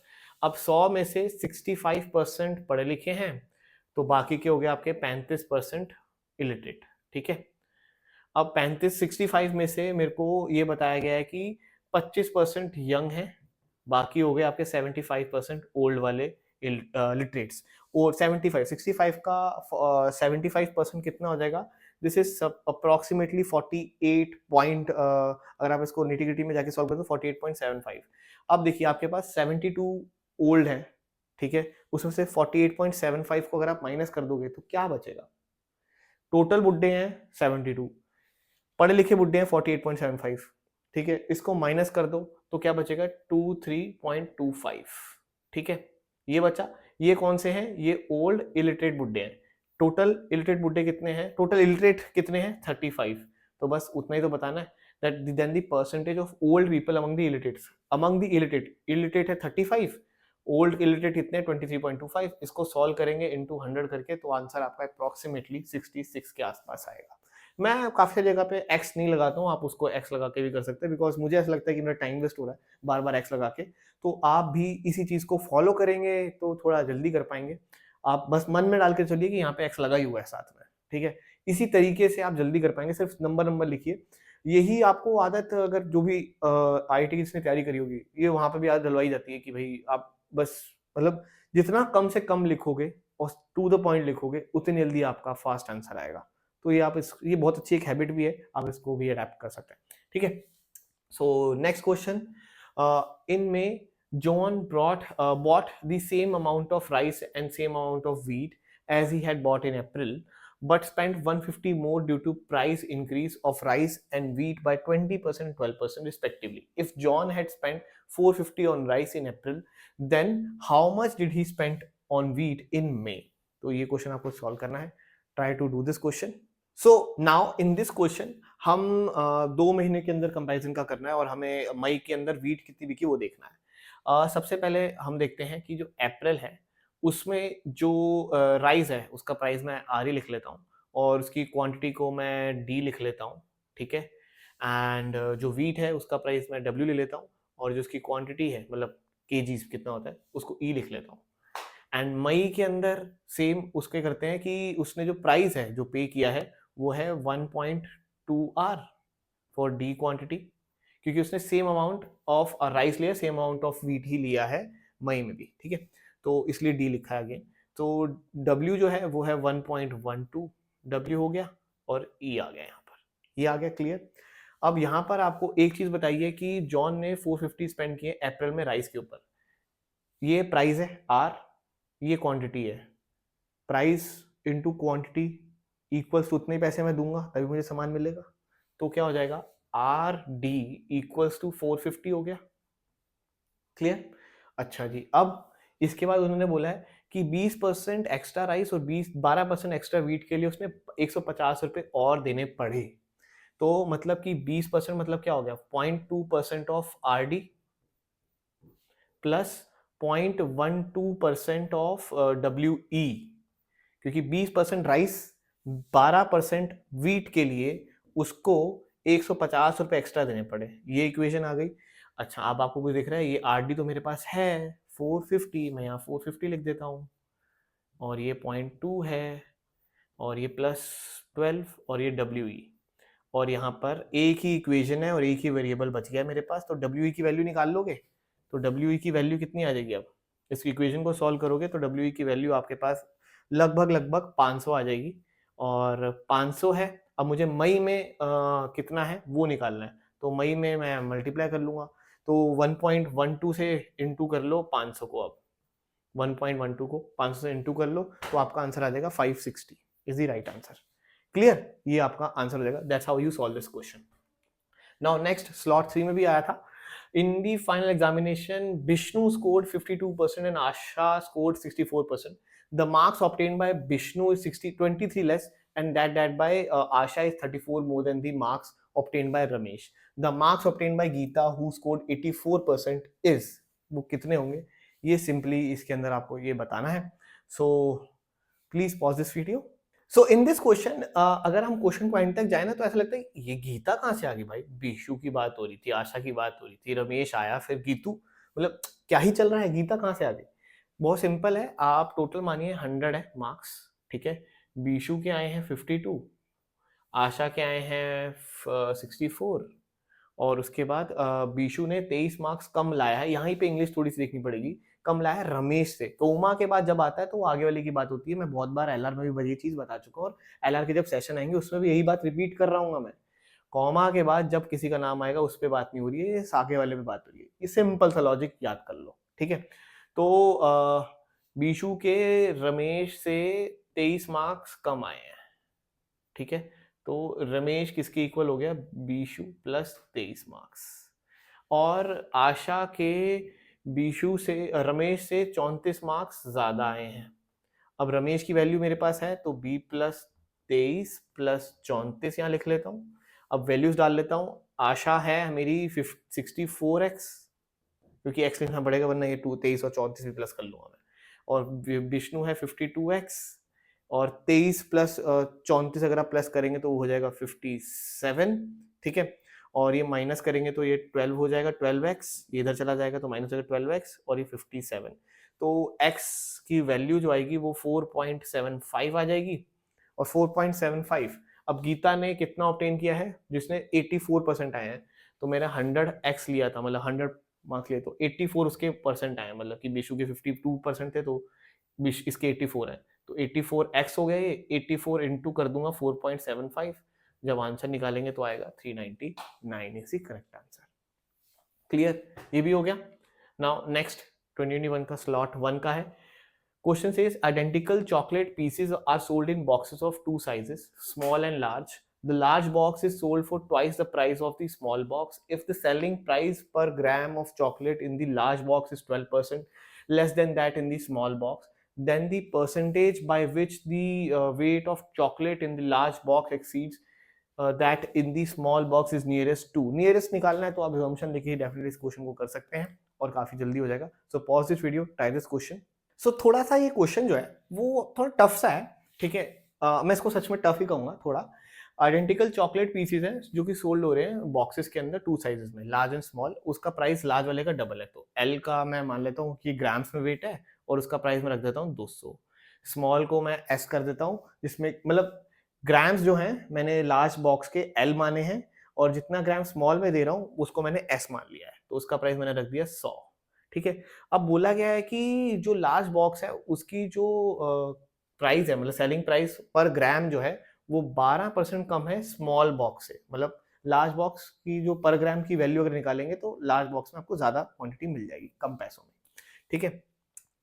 अब 100 में से 65% पढ़े लिखे हैं, तो बाकी के हो गए आपके 35% इलिटरेट, ठीक है। अब 65 में से मेरे को ये बताया गया है कि 25% यंग है, बाकी हो गए आपके 75% ओल्ड वाले लिटरेट्स। और 65 का 75% कितना हो जाएगा, दिस इज अप्रोक्सीमेटली 48 पॉइंट, अगर आप इसको निटी-ग्रिटी में जाके सॉल्व करें तो 48.75। अब देखिए आपके पास 72 ओल्ड है, ठीक है, उसमें से 48.75 को अगर आप माइनस कर दोगे तो क्या बचेगा, टोटल बुड्ढे हैं 72, पढ़े लिखे बुड्ढे हैं 48.75, ठीक है, इसको माइनस कर दो तो क्या बचेगा 23.25, ठीक है, ये बचा। ये कौन से हैं, ये ओल्ड इलिटरेट बुड्ढे हैं। टोटल इलिटरेट बुड्ढे कितने हैं, टोटल इलिटरेट कितने हैं 35, तो बस उतना ही तो बताना है, that then the percentage of old people among the illiterates, among the illiterate है 35, ओल्ड इलिटरेट कितने 23.25, इसको सॉल्व करेंगे इनटू 100 करके, तो आंसर आपका अप्रोक्सीमेटली 66 के आसपास आएगा। मैं काफी जगह पे एक्स नहीं लगाता हूँ, आप उसको एक्स लगा के भी कर सकते हैं, बिकॉज मुझे ऐसा लगता है कि मेरा टाइम वेस्ट हो रहा है बार बार एक्स लगा के, तो आप भी इसी चीज को फॉलो करेंगे तो थोड़ा जल्दी कर पाएंगे। आप बस मन में डाल के चलिए कि यहाँ पे एक्स लगा ही हुआ है साथ में, ठीक है, इसी तरीके से आप जल्दी कर पाएंगे, सिर्फ नंबर लिखिए। यही आपको आदत, अगर जो भी IIT की जिसने तैयारी करी होगी, ये वहां पे भी आदत डलवाई जाती है कि भाई आप बस मतलब जितना कम से कम लिखोगे और टू द पॉइंट लिखोगे, उतनी जल्दी आपका फास्ट आंसर आएगा। तो ये आप ये बहुत अच्छी एक हैबिट भी है, आप इसको भी अडेप्ट कर सकते हैं, ठीक है। सो नेक्स्ट क्वेश्चन, इन में John bought the same amount of rice and same amount of wheat as he had bought in April, but spent 150 more due to price increase of rice and wheat by 20% and 12% respectively. If John had spent 450 on rice in April, then how much did he spend on wheat in May? तो ये question आपको solve करना है, try to do this question. So now in this question हम 2 महीने के अंदर comparison का करना है और हमें मई के अंदर वीट कितनी बिकी वो देखना है। सबसे पहले हम देखते हैं कि जो अप्रैल है उसमें जो राइस है उसका प्राइस मैं आर ही लिख लेता हूँ और उसकी क्वांटिटी को मैं डी लिख लेता हूँ, ठीक है। एंड जो वीट है उसका प्राइस मैं डब्ल्यू ले लेता हूँ और जो उसकी क्वांटिटी है मतलब केजीज कितना होता है उसको ई लिख लेता हूँ। एंड मई के अंदर सेम उसके करते हैं कि उसने जो प्राइस है जो पे किया है वो है 1.2 आर फॉर डी क्वांटिटी, क्योंकि उसने सेम अमाउंट ऑफ राइस लिया, सेम अमाउंट ऑफ वीट ही लिया है मई में भी, ठीक है, तो इसलिए डी लिखा है अगेन। तो डब्ल्यू जो है वो है 1.12 डब्ल्यू हो गया और ई आ गया, यहाँ पर ये आ गया, क्लियर। अब यहाँ पर आपको एक चीज बताइए कि जॉन ने 450 स्पेंड किए अप्रैल में राइस के ऊपर, ये प्राइस है आर, ये क्वांटिटी है, price into quantity equals to उतने पैसे मैं दूंगा तभी मुझे सामान मिलेगा, तो क्या हो जाएगा आर डी इक्वल्स टू 450 हो गया, क्लियर। अच्छा जी, अब इसके बाद उन्होंने बोला है कि 20% एक्स्ट्रा राइस और 12% एक्स्ट्रा वीट के लिए उसने 150 रुपए और देने पड़े। तो मतलब कि 20% मतलब क्या हो गया, 0.2% of RD plus 0.12% of WE, क्योंकि 20% राइस 12% वीट के लिए उसको 150 रुपए एक्स्ट्रा देने पड़े। ये इक्वेशन आ गई। अच्छा, अब आपको कुछ दिख रहा है, ये RD तो मेरे पास है 450, मैं यहाँ 450 लिख देता हूँ, और ये 0.2 है, और ये प्लस 12, और ये WE, और यहाँ पर एक ही इक्वेशन है और एक ही वेरिएबल बच गया मेरे पास, तो WE की वैल्यू निकाल लोगे तो WE की वैल्यू कितनी आ जाएगी? अब इस इक्वेशन को सॉल्व करोगे तो WE की वैल्यू आपके पास लगभग 500 आ जाएगी, और 500 है। अब मुझे मई में कितना है वो निकालना है, तो मई में मैं मल्टीप्लाई कर लूंगा, तो 1.12 से इंटू कर लो 500 को। अब 1.12 को 500 से इंटू कर लो तो आपका आंसर आ जाएगा 560 is the right answer. Clear? ये आपका आंसर हो जाएगा। That's how you solve this question. Now next slot 3 में भी आया था। In the final examination, Bishnu scored 52% and Asha scored 64%. The marks obtained by Bishnu is 23 less, and that by Asha is 34 more than the marks obtained by Ramesh. The marks obtained by Geeta, who scored 84%, is, वो कितने होंगे? ये simply इसके अंदर आपको ये बताना है। So please pause this video. So in this question, अगर हम क्वेश्चन को एंड तक जाए ना तो ऐसा लगता है ये गीता कहाँ से आ गई भाई? बीशु की बात हो रही थी, आशा की बात हो रही थी, रमेश आया, फिर गीतू, मतलब क्या ही चल रहा है, गीता कहाँ से आ गई? बहुत सिंपल है, आप टोटल मानिए 100 है मार्क्स, ठीक है। बीशु के आए हैं 52, आशा के आए हैं 64, और उसके बाद बीशु ने 23 मार्क्स कम लाया है। यहाँ पे इंग्लिश थोड़ी सी देखनी पड़ेगी, कम लाया है रमेश से। तोमा के बाद जब आता है तो वो आगे वाले की बात होती है। मैं बहुत बार एलआर में भी ये चीज बता चुका हूँ, और एलआर के जब सेशन आएंगे उसमें भी यही बात रिपीट कर रहा हूँ मैं। कॉमा के बाद जब किसी का नाम आएगा उस पर बात नहीं हो रही है, आगे वाले पे बात हो रही है। ये सिंपल सा लॉजिक याद कर लो, ठीक है। तो बीशु के रमेश से 23 मार्क्स कम आए हैं, ठीक है। तो रमेश किसके इक्वल हो गया? बीशु प्लस 23 मार्क्स। और आशा के बीशु से रमेश से 34 मार्क्स ज्यादा आए हैं। अब रमेश की वैल्यू मेरे पास है तो b प्लस 23 प्लस 34 यहाँ लिख लेता हूँ। अब वैल्यूज डाल लेता हूँ। आशा है मेरी 64x, क्योंकि x लिखना पड़ेगा वरना ये 23 और 34 भी प्लस कर लूंगा मैं। और विष्णु है 52x, और 23 प्लस 34 अगर आप प्लस करेंगे तो वो हो जाएगा 57, ठीक है। और ये माइनस करेंगे तो ये 12 हो जाएगा, 12x, ये इधर चला जाएगा तो माइनस हो जाएगा 12x, और ये 57। तो x की वैल्यू जो आएगी वो 4.75 आ जाएगी। और 4.75, अब गीता ने कितना ऑब्टेन किया है? जिसने 84% आए हैं, तो मैंने 100x लिया था, मतलब 100 मार्क्स लिए, तो 84 उसके परसेंट आए, मतलब कि बीशु के 52% थे तो इसके 84 है, तो 84x हो गया। ये 84 इंटू कर दूंगा 4.75, जब आंसर निकालेंगे तो आएगा 399 is the correct answer. Clear? ये भी हो गया। नाउ नेक्स्ट 2021 का स्लॉट 1 का है। Question says identical chocolate pieces are sold in boxes of 2 sizes, small and large. The large box is sold for twice the price of the small box. If the selling price per gram of chocolate in the large box is 12% less than that in the small box, then the percentage by which the weight of chocolate in the large box exceeds that in the small box is nearest to. Nearest निकालना है तो आप assumption लेके definitely इस question को कर सकते हैं और काफी जल्दी हो जाएगा। So pause this video, try this question. सो थोड़ा सा ये क्वेश्चन जो है वो थोड़ा टफ सा है, ठीक है। मैं इसको सच में टफ ही कहूंगा थोड़ा। आइडेंटिकल चॉकलेट पीसीज हैं जो कि सोल्ड हो रहे हैं बॉक्सेस के अंदर 2 साइजेस में, लार्ज एंड स्मॉल। उसका प्राइस लार्ज वाले का डबल है, तो एल का मैं मान लेता हूँ कि ग्राम्स में वेट है, और उसका प्राइस मैं रख देता हूँ 200। स्मॉल को मैं एस कर देता हूँ, जिसमें मतलब ग्राम्स जो हैं मैंने लार्ज बॉक्स के एल माने हैं, और जितना ग्राम स्मॉल में दे रहा हूँ उसको मैंने एस मान लिया है, तो उसका प्राइस मैंने रख दिया 100, ठीक है। अब बोला गया है कि जो लार्ज बॉक्स है उसकी जो प्राइस है, मतलब सेलिंग प्राइस पर ग्राम जो है वो 12% कम है स्मॉल बॉक्स से। मतलब लार्ज बॉक्स की जो पर ग्राम की वैल्यू अगर निकालेंगे तो लार्ज बॉक्स में आपको ज्यादा क्वांटिटी मिल जाएगी कम पैसों में, ठीक है।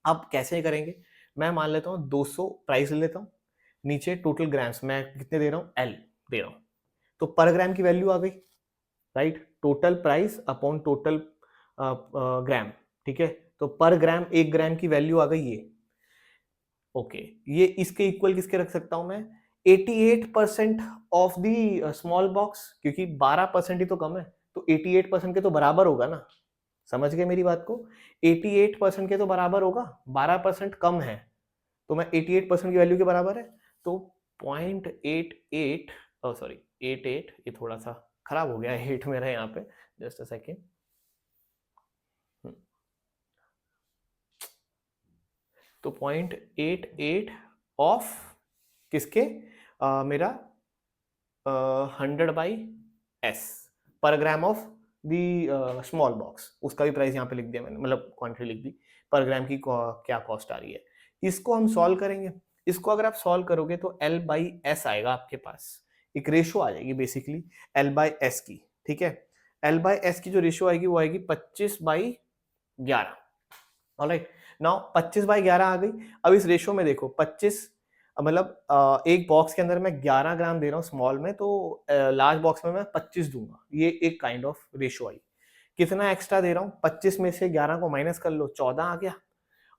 अब कैसे करेंगे? मैं मान लेता हूँ 200 प्राइस ले लेता हूँ, नीचे टोटल ग्राम्स मैं कितने दे रहा हूँ? एल दे रहा हूँ, तो पर ग्राम की वैल्यू आ गई, right. Total price upon total gram, ठीक है। तो पर ग्राम 1 ग्राम की वैल्यू आ गई ये। ओके, ये इसके इक्वल किसके रख सकता हूं मैं, 88% ऑफ द स्मॉल बॉक्स, क्योंकि 12% ही तो कम है, तो 88% के तो बराबर होगा ना। समझ गए मेरी बात को, 88% के तो बराबर होगा, 12% कम है, तो मैं 88% की वैल्यू के बराबर है, तो 0.88, सॉरी 88, ये थोड़ा सा खराब हो गया है 8 मेरा यहाँ पे, जस्ट अ सेकेंड। तो 0.88 ऑफ किसके, मेरा 100/s पर gram of the small box, उसका भी प्राइस यहाँ पे लिख दिया मैंने, मतलब क्वांटिटी लिख दी, पर ग्राम की क्या कॉस्ट आ रही है। इसको हम सॉल्व करेंगे, इसको अगर आप सॉल्व करोगे तो L/S आएगा आपके पास, एक रेशो आ जाएगी बेसिकली L/S की, ठीक है। L/S की जो रेशो आएगी वो आएगी 25/11। ऑलराइट, नाउ 25/11 आ गई। अब इस रेशो में देखो 25, मतलब एक बॉक्स के अंदर मैं 11 ग्राम दे रहा हूँ स्मॉल में, तो लार्ज बॉक्स में मैं 25 दूंगा, ये एक काइंड ऑफ रेशो आई। कितना एक्स्ट्रा दे रहा हूँ, 25 में से 11 को माइनस कर लो, 14 आ गया,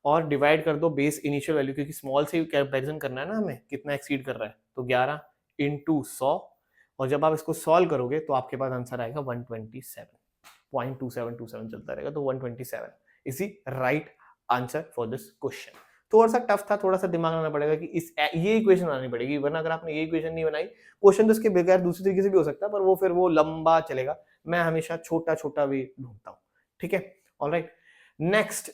और डिवाइड कर दो बेस इनिशियल वैल्यू, क्योंकि स्मॉल से कंपैरिजन करना है ना हमें, कितना एक्सीड कर रहा है, तो 11 इंटू 100, और जब आप इसको सॉल्व करोगे तो आपके पास आंसर आएगा 127.2727 चलता रहेगा, तो 127 is the right answer for this question. थोड़ा सा टफ था, थोड़ा सा दिमाग लगाना पड़ेगा कि ये इक्वेशन बनानी पड़ेगी, वरना अगर आपने ये इक्वेशन नहीं बनाई, क्वेश्चन तो इसके बगैर दूसरी तरीके से भी हो सकता है, पर वो फिर वो लंबा चलेगा। मैं हमेशा छोटा छोटा भी ढूंढता हूँ, ठीक है। ऑलराइट, नेक्स्ट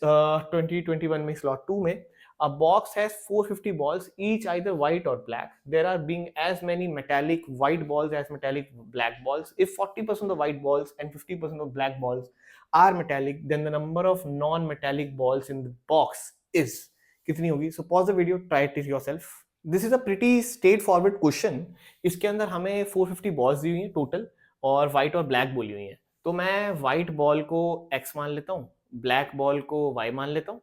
2021 में स्लॉट 2 में a box has 450 balls, each either white or black. There are being as many metallic white balls as metallic black balls. If 40% of white balls and 50% of black balls are metallic, then the number of non-metallic balls in the box is कितनी होगी? So pause the video, try it yourself. This is a pretty straightforward question. इसके अंदर हमें 450 balls दी हुई हैं total, और white और black बोली हुई हैं। तो मैं white ball को x मान लेता हूँ, ब्लैक बॉल को y मान लेता हूँ,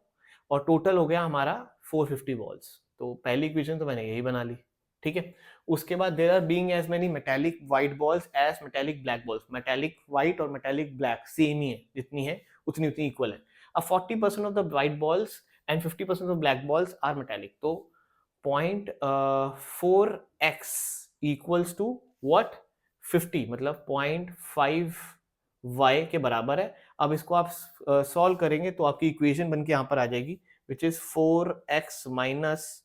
और टोटल हो गया हमारा 450 बॉल्स। तो पहली इक्वेशन तो मैंने यही बना ली, ठीक है। उसके बाद there are being as many metallic white balls as metallic black balls. Metallic white और मेटालिक ब्लैक सेम ही है, जितनी है उतनी उतनी इक्वल है। अब 40% of the white balls and 50% of black balls are metallic, तो 0.4x इक्वल्स टू व्हाट, 50, मतलब 0.5y के बराबर है। अब इसको आप सॉल्व करेंगे तो आपकी इक्वेशन बन के यहाँ पर आ जाएगी, which is 4x minus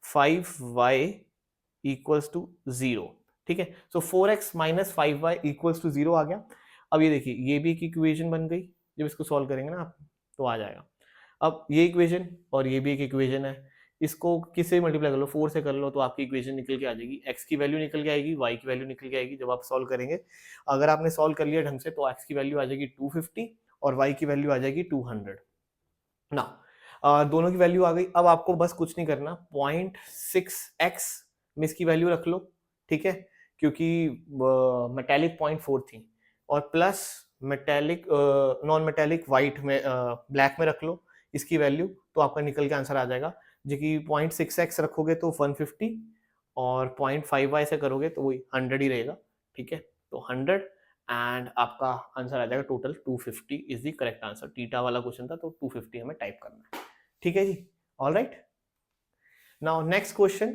5y equals to 0, ठीक है। सो 4x minus 5y equals to 0 आ गया। अब ये देखिए, ये भी एक इक्वेशन बन गई, जब इसको सॉल्व करेंगे ना आप तो आ जाएगा। अब ये इक्वेशन और ये भी एक इक्वेशन है, इसको किससे मल्टीप्लाई कर लो, 4 से कर लो, तो आपकी इक्वेशन निकल के आ जाएगी, x की वैल्यू निकल के आएगी, y की वैल्यू निकल के आएगी जब आप सॉल्व करेंगे। अगर आपने सॉल्व कर लिया ढंग से तो x की वैल्यू आ जाएगी 250 और y की वैल्यू आ जाएगी 200 ना। दोनों की वैल्यू आ गई। अब आपको बस कुछ नहीं करना, 0.6x में इसकी वैल्यू रख लो, ठीक है, क्योंकि मेटेलिक 0.4 थी, और plus metallic non metallic white में ब्लैक में रख लो इसकी वैल्यू, तो आपका निकल के आंसर आ जाएगा, जो कि 0.6x रखोगे तो 150, और 0.5y से करोगे तो वही 100 ही रहेगा, ठीक है। तो 100 एंड आपका आंसर आ जाएगा total 250 is the correct answer. Theta वाला क्वेश्चन था तो 250 हमें टाइप करना है, ठीक है जी। ऑलराइट, नाउ नेक्स्ट क्वेश्चन,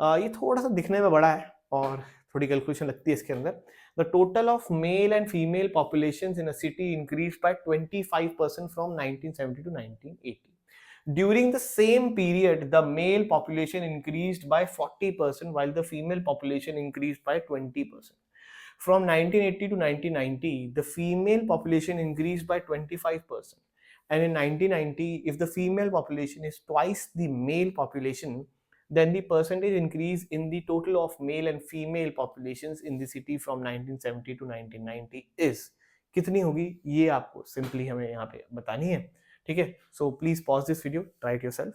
ये थोड़ा सा दिखने में बड़ा है और थोड़ी कैलकुलेशन लगती है इसके अंदर। The total of male and female populations in a city increased by 25% from 1970 to 1980. During the same period, the male population increased by 40% while the female population increased by 20%. From 1980 to 1990, the female population increased by 25%. And in 1990, if the female population is twice the male population, then the percentage increase in the total of male and female populations in the city from 1970 to 1990 is कितनी होगी, ये आपको simply हमें यहाँ पे बतानी है, ठीक है। So please pause this video, try it yourself.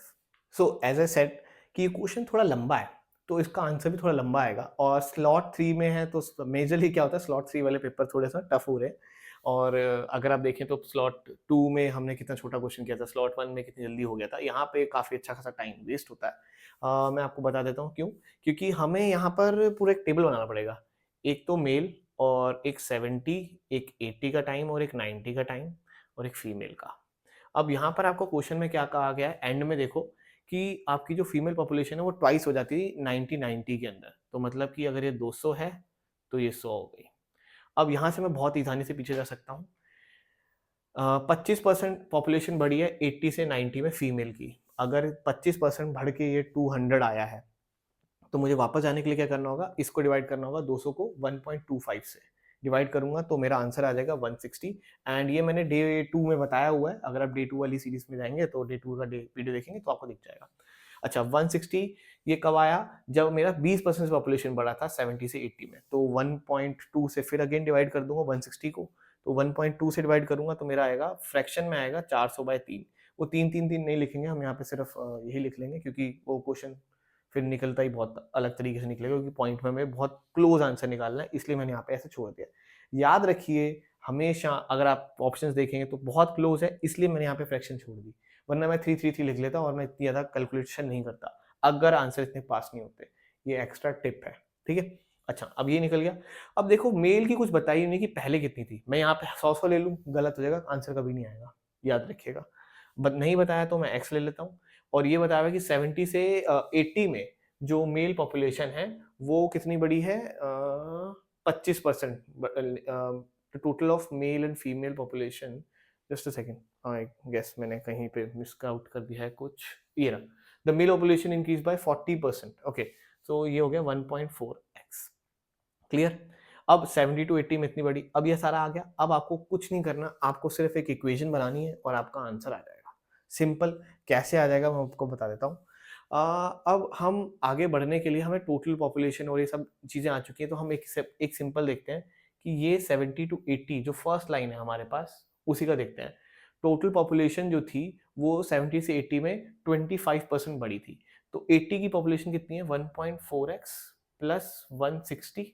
So as I said कि ये क्वेश्चन थोड़ा लंबा है, तो इसका आंसर भी थोड़ा लंबा आएगा, और स्लॉट 3 में है, तो मेजरली क्या होता है, स्लॉट 3 वाले पेपर थोड़े सा टफ हो रहे हैं। और अगर आप देखें तो स्लॉट 2 में हमने कितना छोटा क्वेश्चन किया था, स्लॉट 1 में कितनी जल्दी हो गया था, यहाँ पे काफी अच्छा खासा टाइम वेस्ट होता है। मैं आपको बता देता हूँ क्यों, क्योंकि हमें यहाँ पर पूरा एक टेबल बनाना पड़ेगा, एक तो मेल और एक 70, एक 80 का टाइम और एक 90 का टाइम और एक फीमेल का। अब यहाँ पर आपको क्वेश्चन में क्या कहा गया है, एंड में देखो कि आपकी जो फीमेल पॉपुलेशन है वो ट्वाइस हो जाती है 90 के अंदर, तो मतलब कि अगर ये 200 है तो ये 100 हो गई। अब यहाँ से मैं बहुत आसानी से पीछे जा सकता हूँ। 25% पॉपुलेशन बढ़ी है 80 से 90 में फीमेल की, अगर 25% बढ़ के ये 200 आया है तो मुझे वापस जाने के लिए क्या करना होगा, इसको डिवाइड करना होगा 200 को 1.25 से डिवाइड करूंगा तो मेरा आंसर आ जाएगा 160। एंड ये मैंने डे 2 में बताया हुआ है, अगर आप डे 2 वाली सीरीज में जाएंगे तो डे 2 का वीडियो देखेंगे तो आपको दिख जाएगा। अच्छा 160 ये कब आया, जब मेरा 20% पॉपुलेशन बढ़ा था 70 से 80 में, तो 1.2 से फिर अगेन डिवाइड कर दूंगा 160 को, तो 1.2 से डिवाइड करूंगा तो मेरा आएगा फ्रैक्शन में आएगा 400/3। वो 3 नहीं लिखेंगे हम यहाँ पे, सिर्फ यही लिख लेंगे क्योंकि वो क्वेश्चन फिर निकलता ही बहुत अलग तरीके से निकलेगा, क्योंकि पॉइंट में हमें बहुत क्लोज आंसर निकालना है, इसलिए मैंने यहाँ पे ऐसे छोड़ दिया। याद रखिए हमेशा अगर आप ऑप्शंस देखेंगे तो बहुत क्लोज है, इसलिए मैंने यहाँ पे फ्रैक्शन छोड़ दी, वरना मैं 333 लिख लेता और मैं इतनी ज्यादा कैलकुलेशन नहीं करता अगर आंसर इतने पास नहीं होते। ये एक्स्ट्रा टिप है, ठीक है। अच्छा अब ये निकल गया। अब देखो मेल की कुछ बताई नहीं कि पहले कितनी थी, मैं यहाँ पे 100 ले लूँ गलत हो जाएगा, आंसर कभी नहीं आएगा, याद रखिएगा। नहीं बताया तो मैं एक्स ले लेता हूँ। और ये बताया कि 70 से 80 में जो मेल पॉपुलेशन है वो कितनी बड़ी है, 25%। Total of male and female population, just a second, I guess मैंने कहीं पे मिस आउट कर दिया है कुछ, ये रहा, the mail population increase by 40%। Okay so ये हो गया 1.4x। क्लियर। अब 70 टू 80 में इतनी बड़ी, अब ये सारा आ गया। अब आपको कुछ नहीं करना, आपको सिर्फ एक इक्वेशन बनानी है और आपका आंसर आ जाएगा। सिंपल। कैसे आ जाएगा मैं आपको बता देता हूँ। अब हम आगे बढ़ने के लिए हमें टोटल पॉपुलेशन और ये सब चीजें आ चुकी हैं, तो हम एक सिंपल देखते हैं कि ये 70 टू 80 जो फर्स्ट लाइन है हमारे पास उसी का देखते हैं। टोटल पॉपुलेशन जो थी वो 70 से 80 में 25% बढ़ी थी, तो 80 की पॉपुलेशन कितनी है, 1.4x प्लस 160,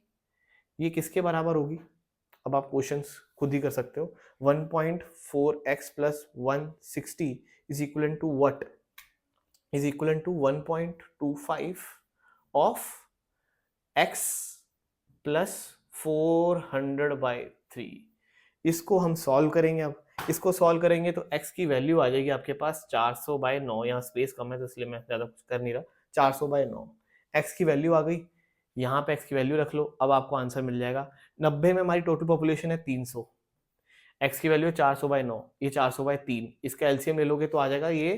ये किसके बराबर होगी। अब आप क्वेश्चंस खुद ही कर सकते हो। 1.4x plus 160 is equal to what, is equal to 1.25 of x plus 400/3। इसको हम सॉल्व करेंगे। अब इसको सॉल्व करेंगे तो x की वैल्यू आ जाएगी आपके पास 400/9, यहाँ स्पेस कम है तो इसलिए मैं ज्यादा कुछ कर नहीं रहा, 400/9 x की वैल्यू आ गई। यहाँ पे x की वैल्यू रख लो, अब आपको आंसर मिल जाएगा। 90 में हमारी टोटल पॉपुलेशन है 300, x की वैल्यू 400/9, ये 400/3, इसका एलसीएम ले लोगे तो आ जाएगा ये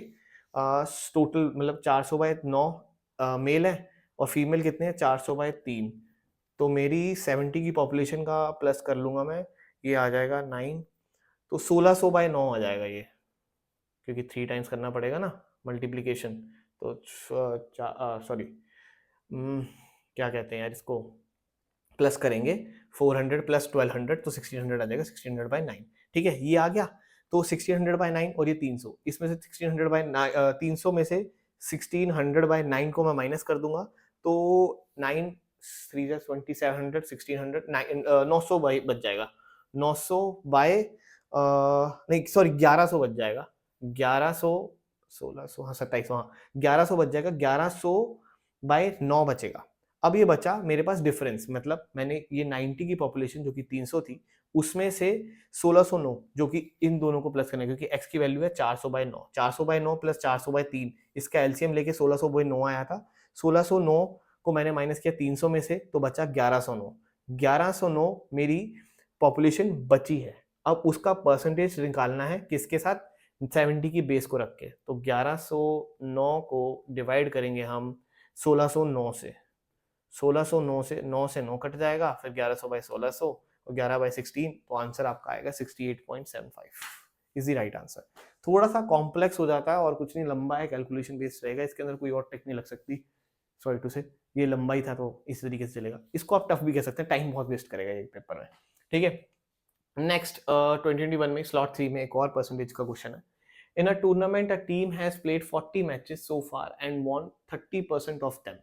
टोटल, मतलब 400/9 मेल है और फीमेल कितने हैं 400/3, तो मेरी 70 की पॉपुलेशन का प्लस कर लूंगा मैं, ये आ जाएगा 9, तो 1600/9 आ जाएगा ये, क्योंकि 3 टाइम्स करना पड़ेगा ना मल्टीप्लीकेशन, तो सॉरी क्या कहते हैं यार इसको, प्लस करेंगे 400 प्लस 1200 तो 1600 आ जाएगा, 1600/9। ठीक है ये आ गया। तो 1600/9 और ये 300, इसमें से 300 में से 1600/9 को मैं माइनस कर दूंगा, तो 9 3 2700 1600 900 बच जाएगा, 900 बाय नहीं सॉरी 1100 बच जाएगा, 1100 1600 हाँ 2700 हाँ 1100 बच जाएगा, 1100/9 बचेगा। अब ये बचा मेरे पास डिफरेंस, मतलब मैंने ये 90 की पॉपुलेशन जो कि 300 थी उसमें से 1609 जो कि इन दोनों को प्लस करना, क्योंकि x की वैल्यू है 400/9, 400/9 प्लस 400/3, इसका एलसीएम लेके 1600/9 आया था। 1609 को मैंने माइनस किया 300 में से तो बचा 1109, 1109 मेरी पॉपुलेशन बची है। अब उसका परसेंटेज निकालना है किसके साथ, 70 की बेस को रख के, तो 1109 को डिवाइड करेंगे हम 1609 से, 1609 से 9 से 9 कट जाएगा, फिर 1100/1600 और 11/16, तो आंसर आपका आएगा 68.75 इज द राइट आंसर। थोड़ा सा कॉम्प्लेक्स हो जाता है और कुछ नहीं, लंबा है, कैलकुलेशन बेस्ड रहेगा, इसके अंदर कोई और टेक्निक नहीं लग सकती, सॉरी टू से, ये लंबा ही था तो इस तरीके से चलेगा। इसको आप टफ भी कह सकते हैं, टाइम बहुत वेस्ट करेगा ये पेपर में। ठीक है नेक्स्ट 2021 में स्लॉट 3 में एक और परसेंटेज का क्वेश्चन है। In a tournament, a team has played 40 matches so far and won 30% of them.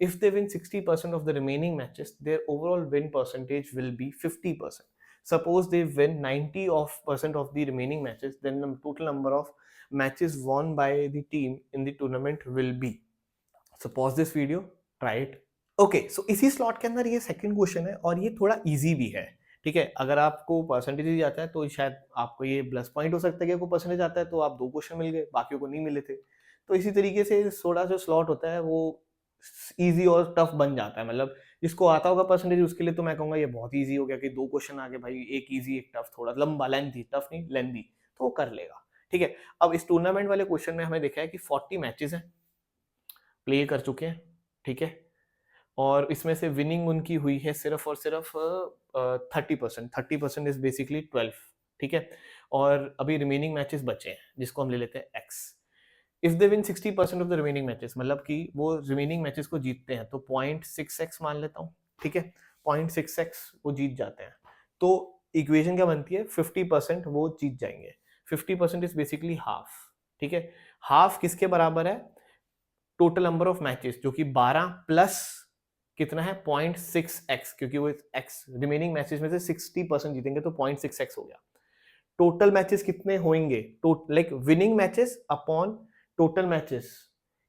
If they win 60% of the remaining matches, their overall win percentage will be 50%. Suppose they win 90% of the remaining matches, then the total number of matches won by the team in the tournament will be. So pause this video, try it. Okay, so इसी slot के अंदर ये second question है और ये थोड़ा easy भी है, ठीक है, अगर आपको परसेंटेज ही आता है तो शायद आपको ये प्लस पॉइंट हो सकता है कि आपको परसेंटेज आता है तो आप 2 क्वेश्चन मिल गए, बाकियों को नहीं मिले थे। तो इसी तरीके से थोड़ा जो स्लॉट होता है वो ईज़ी और टफ बन जाता है। मतलब जिसको आता होगा परसेंटेज उसके लिए तो मैं कहूँगा ये बहुत ईज़ी हो गया कि 2 क्वेश्चन आ गए भाई, एक ईज़ी एक टफ, थोड़ा लंबा लेंथी, टफ नहीं लेंथी, तो वो कर लेगा। ठीक है, अब इस टूर्नामेंट वाले क्वेश्चन में हमें देखा है कि 40 मैचेस हैं, प्ले कर चुके हैं, ठीक है? और इसमें से विनिंग उनकी हुई है सिर्फ और सिर्फ 30%। 30% इज बेसिकली 12, ठीक है? और अभी रिमेनिंग मैचेस बचे हैं जिसको हम ले लेते हैं x. If they win 60% of the remaining matches, मतलब कि वो रिमेनिंग मैचेस को जीतते हैं, तो 0.6x मान लेता हूँ, ठीक है? 0.6x वो जीत जाते हैं, तो इक्वेशन क्या बनती है? 50% वो जीत जाएंगे। 50% इज बेसिकली हाफ, ठीक है? हाफ किसके बराबर है? टोटल नंबर ऑफ मैचेस, जो कि 12 प्लस कितना है? 0.6x, क्योंकि वो x रिमेनिंग मैचेस में से 60% जीतेंगे तो 0.6x हो गया। टोटल मैचेस कितने होंगे? Like winning matches upon total matches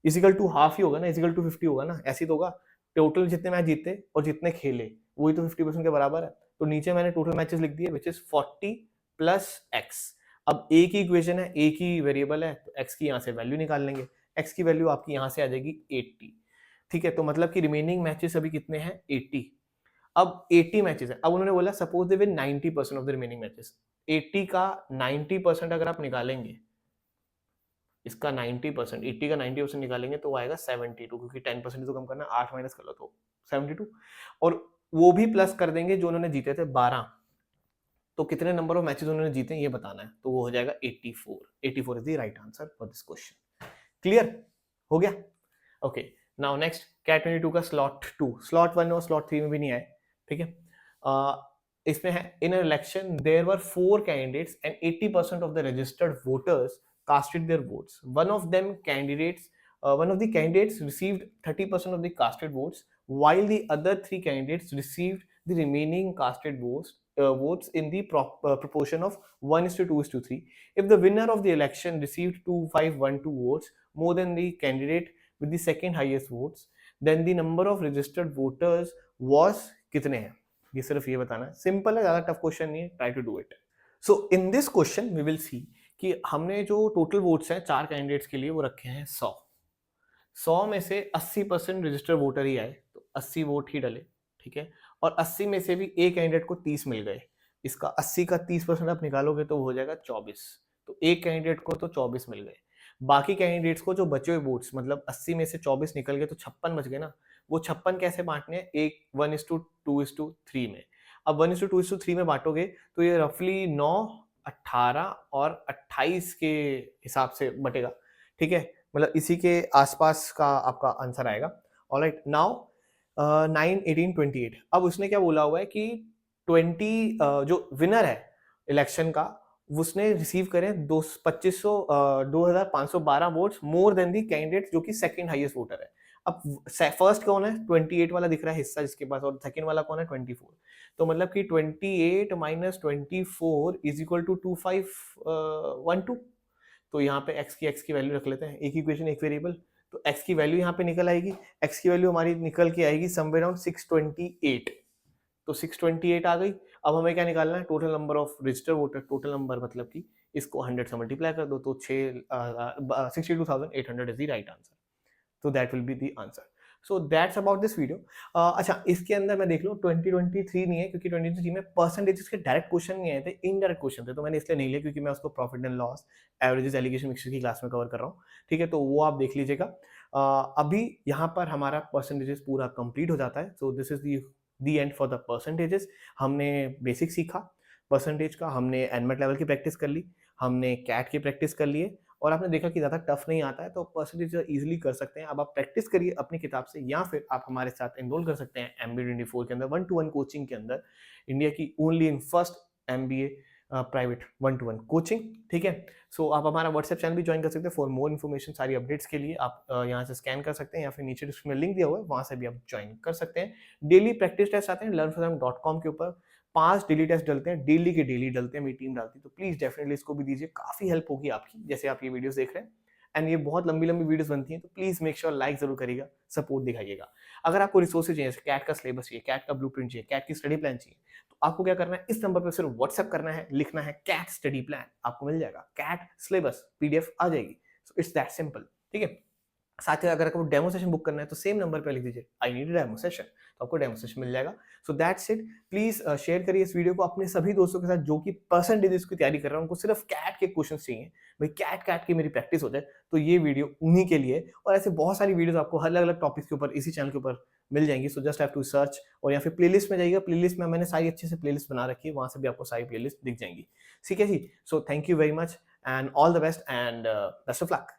is equal to half ही होगा ना, इजिकल टू 50 होगा ना, ऐसी तो होगा। टोटल जितने मैच जीते और जितने खेले वही तो 50% के बराबर है। तो नीचे मैंने टोटल मैचेस लिख दिए विच इज 40 प्लस x। अब एक ही इक्वेशन है, एक ही वेरिएबल है, तो x की यहां से वैल्यू निकाल लेंगे। x की वैल्यू आपकी यहां से आ जाएगी 80, ठीक है? तो मतलब कि रिमेनिंग मैचेस अभी कितने हैं? 80। अब 80 मैचेस है, अब उन्होंने बोला suppose they win 90% of the remaining matches. 80 का 90% अगर आप निकालेंगे, इसका 90%, 80 का 90% निकालेंगे तो वो आएगा 72, क्योंकि 10% तो कम करना, 8 माइनस कर लो तो 72। और वो भी प्लस कर देंगे जो उन्होंने जीते थे 12, तो कितने नंबर ऑफ मैचेस उन्होंने जीते ये बताना है, तो वो हो जाएगा 84। 84 is the right answer for this question. Clear हो गया? ओके, नाउ नेक्स्ट कैट 22 का स्लॉट 2, स्लॉट 1 और स्लॉट 3 में भी नहीं आए, ठीक है? इसमें है in election there were 4 candidates and 80% of the registered voters casted their votes. One of the candidates received 30% of the casted votes, while the other 3 candidates received the remaining casted votes in the proportion of 1:2:3. If the winner of the election received 2512 votes more than the candidate with the second highest votes, then the number of registered voters was कितने हैं? ये सिर्फ ये बताना है, simple है, ज्यादा tough question नहीं है, try to do it. So in this question we will see कि हमने जो टोटल वोट्स हैं 4 कैंडिडेट्स के लिए वो रखे हैं 100 में से 80% रजिस्टर्ड वोटर ही आए, तो 80 वोट ही डले, ठीक है? और 80 में से भी एक कैंडिडेट को 30 मिल गए, इसका 80 का 30% आप निकालोगे तो वो हो जाएगा 24, तो एक कैंडिडेट को तो 24 मिल गए। बाकी कैंडिडेट्स को जो बचे हुए वोट्स, मतलब 80 में से 24 निकल गए तो 56 बच गए ना, वो 56 कैसे बांटने हैं? एक 1:2:3 में। अब 1:2:3 में बांटोगे तो ये रफली 9, 18 और 28 के हिसाब से बटेगा, ठीक है? मतलब इसी के आसपास का आपका आंसर आएगा। Alright, now 9, 18, 28। अब उसने क्या बोला हुआ है कि 20 जो विनर है इलेक्शन का, उसने रिसीव करे 2512 votes more than the candidate जो कि सेकंड हाईएस्ट वोटर है। अब फर्स्ट कौन है? 28 वाला दिख रहा है हिस्सा जिसके पास, और सेकंड वाला कौन है? 24। तो मतलब कि 28 माइनस 24 इज इक्वल टू 2512। तो यहाँ पे x की वैल्यू रख लेते हैं, एक इक्वेशन एक वेरिएबल, तो x की वैल्यू यहाँ पे निकल आएगी, x की वैल्यू हमारी निकल के आएगी समवेयर अराउंड 628। तो 628 आ गई। अब हमें क्या निकालना है? Total number of registered voter, total number मतलब कि इसको 100 से मल्टीप्लाई कर दो, तो 62,800 इज द राइट आंसर। तो that will be the answer. So that's about this video. अच्छा, इसके अंदर मैं देख लूँ 2023 नहीं है, क्योंकि 2023 में परसेंटेजेस के डायरेक्ट क्वेश्चन नहीं आए थे, इनडायरेक्ट क्वेश्चन थे, तो मैंने इसलिए नहीं लिया क्योंकि मैं उसको profit and loss, averages, alligation, mixture की क्लास में कवर कर रहा हूँ, ठीक है? तो वो आप देख लीजिएगा। अभी यहाँ पर हमारा परसेंटेजेस पूरा कंप्लीट हो जाता है। सो this is the and for the percentages. हमने बेसिक सीखा परसेंटेज का, हमने एनमेट लेवल की प्रैक्टिस कर ली, हमने कैट की प्रैक्टिस कर लिए, और आपने देखा कि ज़्यादा टफ नहीं आता है, तो परसेंटेज इजीली कर सकते हैं। अब आप प्रैक्टिस करिए अपनी किताब से, या फिर आप हमारे साथ एनरोल कर सकते हैं MBA24 के अंदर 1-to-1 कोचिंग के अंदर, इंडिया की only in first MBA private 1-to-1 coaching, ठीक है? सो आप हमारा व्हाट्सएप चैनल भी ज्वाइन कर सकते हैं फॉर मोर इन्फॉर्मेशन। सारी अपडेट्स के लिए आप यहाँ से स्कैन कर सकते हैं, या फिर नीचे डिस्क्रिप्शन में लिंक दिया हुआ है, वहाँ से भी आप ज्वाइन कर सकते हैं। डेली प्रैक्टिस टेस्ट आते हैं learnforthem.com के ऊपर, 5 डेली टेस्ट डलते हैं, डेली के डेली डलते हैं, मेरी टीम डालती है, तो प्लीज डेफिनेटली इसको भी दीजिए, काफी हेल्प होगी आपकी, जैसे आप ये वीडियोस देख रहे हैं। एंड ये बहुत लंबी लंबी वीडियोस बनती हैं, तो प्लीज मेक श्योर लाइक जरूर करिएगा, सपोर्ट दिखाइएगा। अगर आपको रिसोर्सेज चाहिए, कैट का सिलेबस चाहिए, कैट का ब्लूप्रिंट चाहिए, कैट की स्टडी प्लान चाहिए, तो आपको क्या करना है, इस नंबर पे सिर्फ व्हाट्सएप करना है, लिखना है कैट स्टडी प्लान, आपको मिल जाएगा, कैट सिलेबस पीडीएफ आ जाएगी। सो इट्स दैट सिंपल, ठीक है। साथ ही अगर आपको डेमो सेशन बुक करना है तो सेम नंबर पे लिख दीजिए आई नीड डेमो सेशन, तो आपको डेमो सेशन मिल जाएगा। So that's it. Please share करिए इस वीडियो को अपने सभी दोस्तों के साथ जो कि परसेंटेजेस की तैयारी कर रहे हैं, उनको सिर्फ कैट के क्वेश्चन चाहिए, भाई कैट कैट की मेरी प्रैक्टिस हो जाए, तो ये वीडियो उन्हीं के लिए। और ऐसे बहुत सारी वीडियोस आपको अलग अलग टॉपिक्स के ऊपर इसी चैनल के ऊपर मिल जाएंगी। So just have to search, और या फिर प्लेलिस्ट में जाइएगा, प्लेलिस्ट में मैंने सारी अच्छे से प्लेलिस्ट बना रखी है, वहां से भी आपको सारी प्लेलिस्ट दिख जाएंगी। ठीक है जी। So thank you very much and all the best and best of luck.